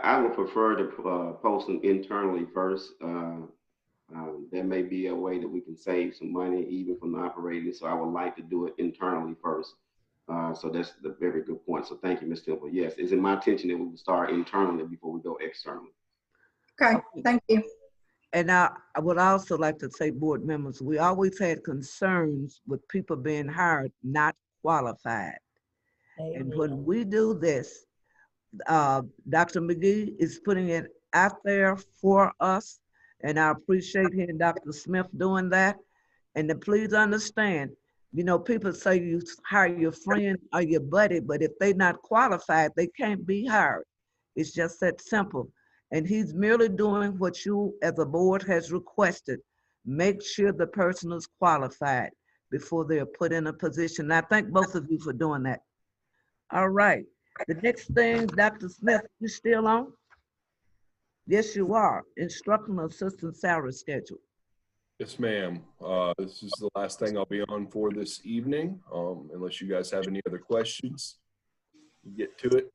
I would prefer to post them internally first. There may be a way that we can save some money even from the operating, so I would like to do it internally first. So that's the very good point. So thank you, Ms. Temple. Yes, it's in my intention that we would start internally before we go externally. Okay, thank you. And I would also like to say, board members, we always had concerns with people being hired not qualified. And when we do this, Dr. McGee is putting it out there for us, and I appreciate hearing Dr. Smith doing that. And to please understand, people say you hire your friend or your buddy, but if they're not qualified, they can't be hired. It's just that simple. And he's merely doing what you as a board has requested. Make sure the person is qualified before they are put in a position. And I thank both of you for doing that. All right. The next thing, Dr. Smith, you still on? Yes, you are. Instructional assistant salary schedule. Yes, ma'am. This is the last thing I'll be on for this evening, unless you guys have any other questions. Get to it.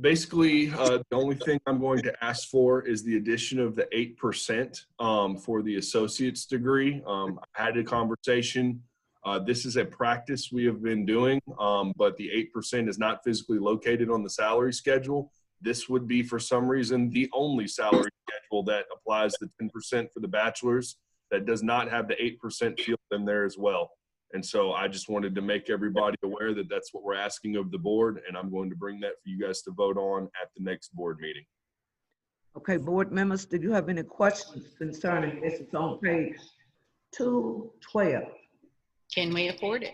Basically, the only thing I'm going to ask for is the addition of the 8% for the associate's degree. I had a conversation. This is a practice we have been doing, but the 8% is not physically located on the salary schedule. This would be, for some reason, the only salary schedule that applies the 10% for the bachelor's that does not have the 8% field in there as well. And so I just wanted to make everybody aware that that's what we're asking of the board, and I'm going to bring that for you guys to vote on at the next board meeting. Okay, board members, did you have any questions concerning this? It's on page 212. Can we afford it?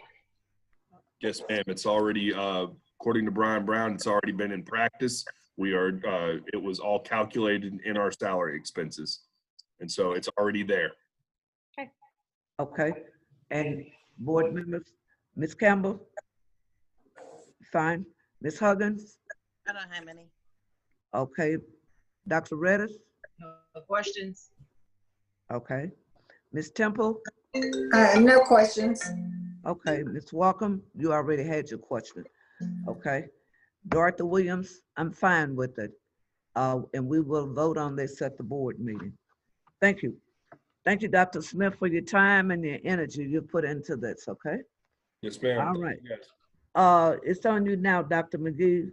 Yes, ma'am. It's already, according to Brian Brown, it's already been in practice. It was all calculated in our salary expenses. And so it's already there. Okay. And board members, Ms. Campbell? Fine. Ms. Huggins? I don't have any. Okay. Dr. Reddish? No questions. Okay. Ms. Temple? No questions. Okay. Ms. Walker, you already had your question. Okay. Dorothy Williams, I'm fine with it. And we will vote on this at the board meeting. Thank you. Thank you, Dr. Smith, for your time and your energy you put into this, okay? Yes, ma'am. All right. It's on you now, Dr. McGee.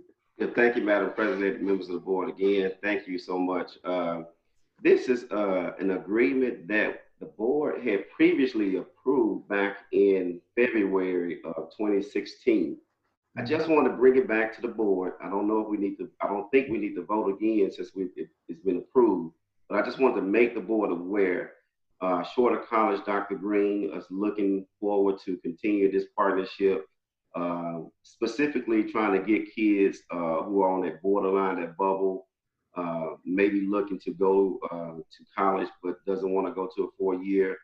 Thank you, Madam President, members of the board. Again, thank you so much. This is an agreement that the board had previously approved back in February of 2016. I just want to bring it back to the board. I don't think we need to vote again since it's been approved, but I just want to make the board aware. Shorter College, Dr. Green is looking forward to continue this partnership, specifically trying to get kids who are on that borderline, that bubble, maybe looking to go to college but doesn't want to go to a 4-year.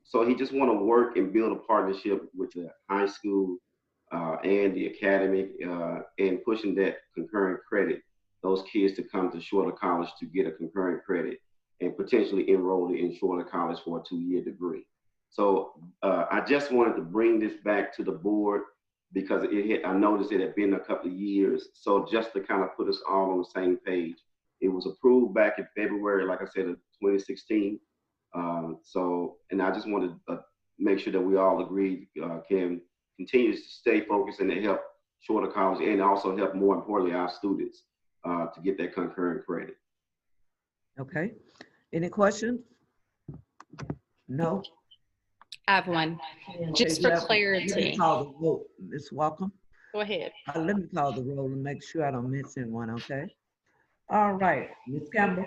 So he just want to work and build a partnership with the high school and the academy and pushing that concurrent credit, those kids to come to Shorter College to get a concurrent credit and potentially enroll in Shorter College for a 2-year degree. So I just wanted to bring this back to the board because I noticed it had been a couple of years. So just to kind of put us all on the same page, it was approved back in February, like I said, of 2016. And I just wanted to make sure that we all agree can continue to stay focused and to help shorter college and also help, more importantly, our students to get that concurrent credit. Okay. Any questions? No? I have one. Just Okay, for let me clarity. call the roll. Ms. Welcome. Go ahead. Let me call the roll and make sure I don't miss anyone, okay? All right, Ms. Campbell.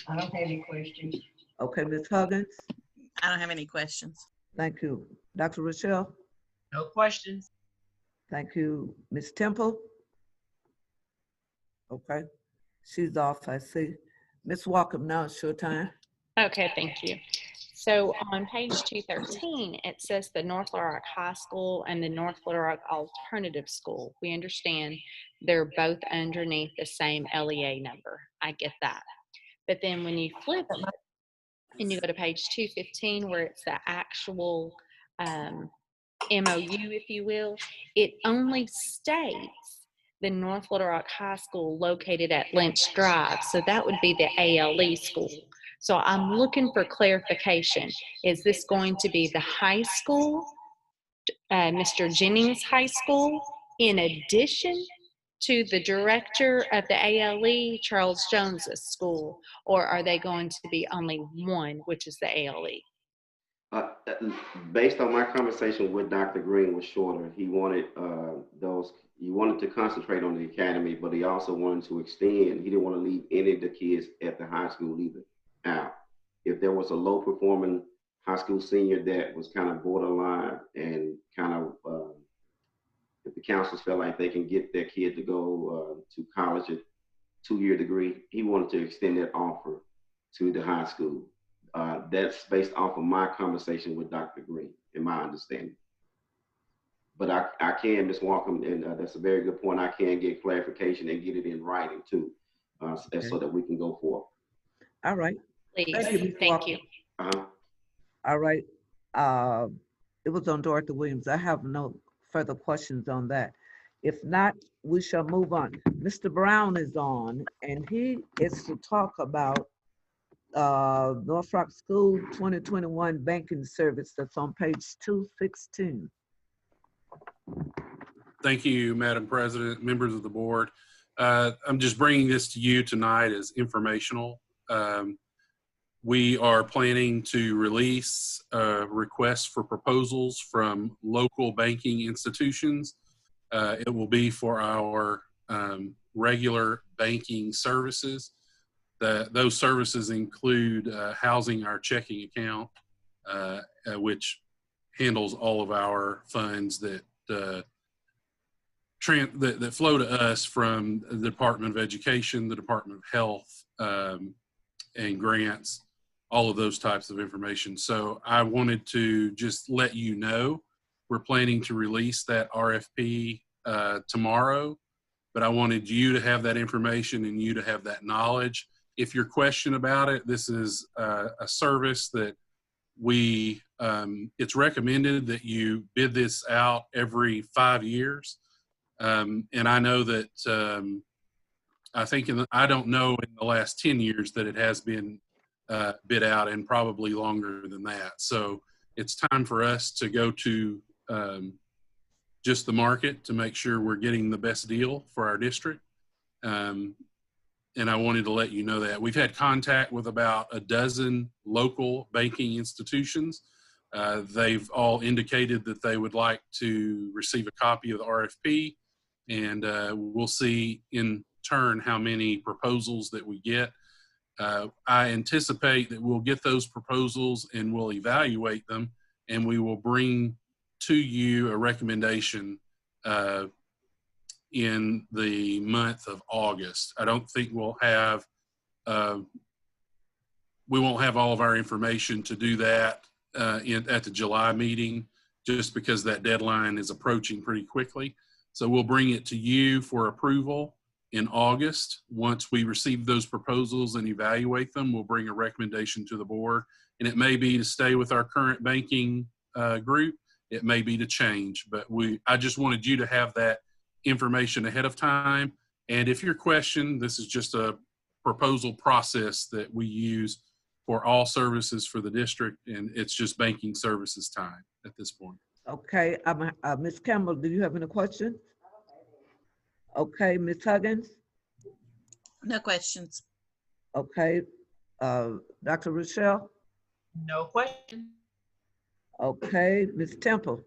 I don't have any questions. Okay, Ms. Huggins. I don't have any questions. Thank you. Dr. Rochelle. No questions. Thank you. Ms. Temple. Okay, she's off, I see. Ms. Walker, now it's your time. Okay, thank you. So on page 213, it says the North Little Rock High School and the North Little Rock Alternative School. We understand they're both underneath the same LEA number. I get that. But then when you flip and you go to page 215, where it's the actual MOU, if you will, it only states the North Little Rock High School located at Lynch Drive. So that would be the ALE school. So I'm looking for clarification. Is this going to be the high school, Mr. Jennings High School, in addition to the director of the ALE, Charles Jones's school, or are they going to be only one, which is the ALE? Based on my conversation with Dr. Green with Shorter, he wanted he wanted to concentrate on the academy, but he also wanted to extend. He didn't want to leave any of the kids at the high school either out. If there was a low performing high school senior that was kind of borderline and kind of, if the counselors felt like they can get their kid to go to college at 2-year degree, he wanted to extend that offer to the high school. That's based off of my conversation with Dr. Green, in my understanding. But I can, Ms. Walker, and that's a very good point. I can get clarification and get it in writing too, so that we can go forward. All right. Please. Thank you, Ms. Thank Walker. you. All right. It was on Dorothy Williams. I have no further questions on that. If not, we shall move on. Mr. Brown is on, and he is to talk about North Rock School 2021 banking service that's on page 216. Thank you, Madam President, members of the board. I'm just bringing this to you tonight as informational. We are planning to release requests for proposals from local banking institutions. It will be for our regular banking services. Those services include housing our checking account, which handles all of our funds that flow to us from the Department of Education, the Department of Health, and grants, all of those types of information. So I wanted to just let you know we're planning to release that RFP tomorrow, but I wanted you to have that information and you to have that knowledge. If you're questioned about it, this is a service that it's recommended that you bid this out every 5 years. And I know that I don't know in the last 10 years that it has been bid out, and probably longer than that. So it's time for us to go to just the market to make sure we're getting the best deal for our district. And I wanted to let you know that. We've had contact with about a dozen local banking institutions. They've all indicated that they would like to receive a copy of the RFP, and we'll see in turn how many proposals that we get. I anticipate that we'll get those proposals and we'll evaluate them, and we will bring to you a recommendation in the month of August. I don't think we won't have all of our information to do that at the July meeting, just because that deadline is approaching pretty quickly. So we'll bring it to you for approval in August. Once we receive those proposals and evaluate them, we'll bring a recommendation to the board, and it may be to stay with our current banking group. It may be to change, but I just wanted you to have that information ahead of time. And if your question, this is just a proposal process that we use for all services for the district, and it's just banking services time at this point. Okay, Ms. Campbell, do you have any questions? Okay, Ms. Huggins? No questions. Okay, Dr. Rochelle? No question. Okay, Ms. Temple?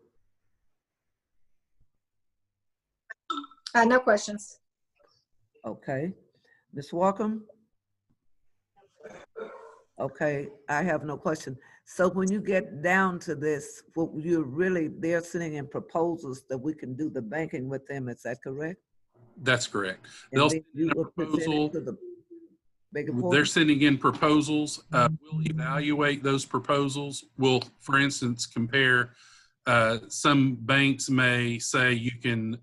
No questions. Okay, Ms. Walkham? Okay, I have no question. So when you get down to this, what they're sending in proposals that we can do the banking with them, is that correct? That's correct. And They'll then send you in a will present it proposal. to the, beg your They're pardon? sending in proposals. We'll evaluate those proposals. We'll, for instance, compare. Some banks may say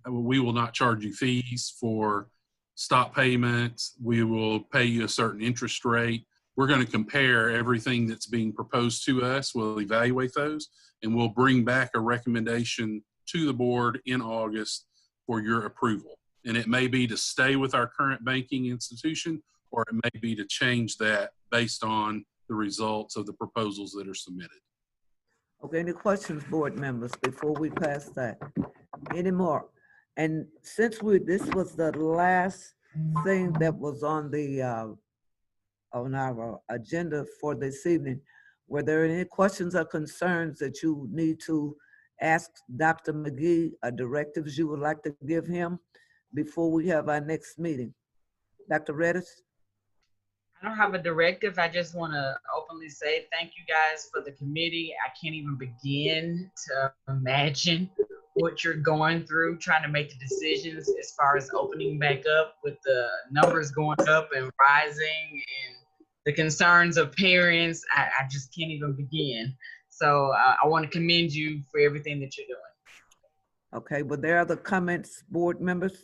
we will not charge you fees for stop payments. We will pay you a certain interest rate. We're going to compare everything that's being proposed to us. We'll evaluate those, and we'll bring back a recommendation to the board in August for your approval. And it may be to stay with our current banking institution, or it may be to change that based on the results of the proposals that are submitted. Okay, any questions, board members, before we pass that? Any more? And since this was the last thing that was on our agenda for this evening, were there any questions or concerns that you need to ask Dr. McGee, or directives you would like to give him before we have our next meeting? Dr. Redis? I don't have a directive. I just want to openly say thank you guys for the committee. I can't even begin to imagine what you're going through, trying to make the decisions as far as opening back up with the numbers going up and rising and the concerns of parents. I just can't even begin. So I want to commend you for everything that you're doing. Okay, but there are other comments, board members?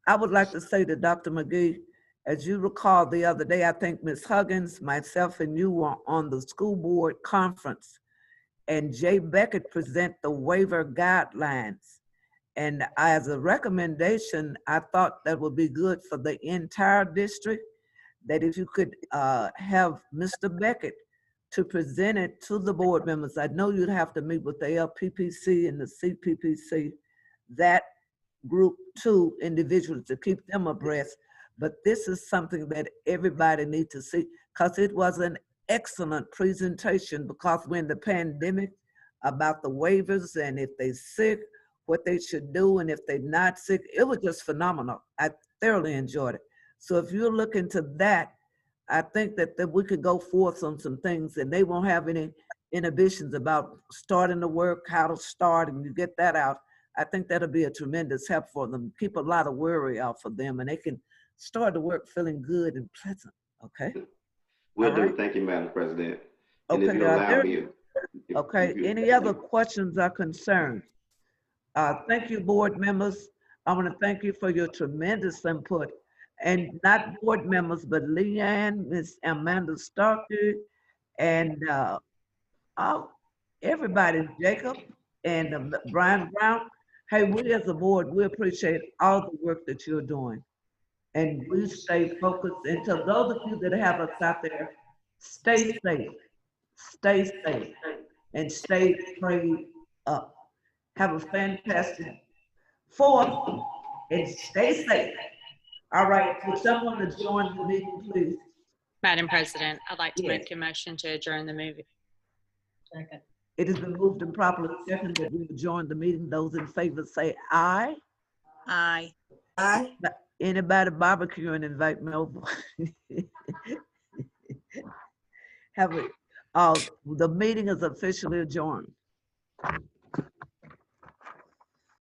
I would like to say to Dr. McGee, as you recall the other day, I think Ms. Huggins, myself, and you were on the school board conference, and Jay Beckett present the waiver guidelines. And as a recommendation, I thought that would be good for the entire district, that if you could have Mr. Beckett to present it to the board members. I know you'd have to meet with the LPPC and the CPPC, that group too, individuals, to keep them abreast. But this is something that everybody needs to see, because it was an excellent presentation, because when the pandemic, about the waivers and if they're sick, what they should do, and if they're not sick, it was just phenomenal. I thoroughly enjoyed it. So if you're looking to that, I think that we could go forth on some things, and they won't have any inhibitions about starting the work, how to start, and you get that out. I think that'll be a tremendous help for them. Keep a lot of worry out for them, and they can start the work feeling good and pleasant. Okay. Will do. Right. Thank you, Madam President. And if Okay. you allow me, okay. Any other questions or concerns? Thank you, board members. I want to thank you for your tremendous input, and not board members, but Leanne, Miss Amanda Starkey, and everybody, Jacob and Brian Brown. Hey, we as a board, we appreciate all the work that you're doing. And we stay focused. And to those of you that have us out there, stay safe, and stay prayed up. Have a fantastic 4th and stay safe. All right, would someone to join the meeting, please? Madam President, I'd like to Yes. make a motion to adjourn the movie. Second. It has been moved and properly seconded that we adjourn the meeting. Those in favor say aye. Aye. Aye. Anybody barbecue and invite me over. The meeting is officially adjourned.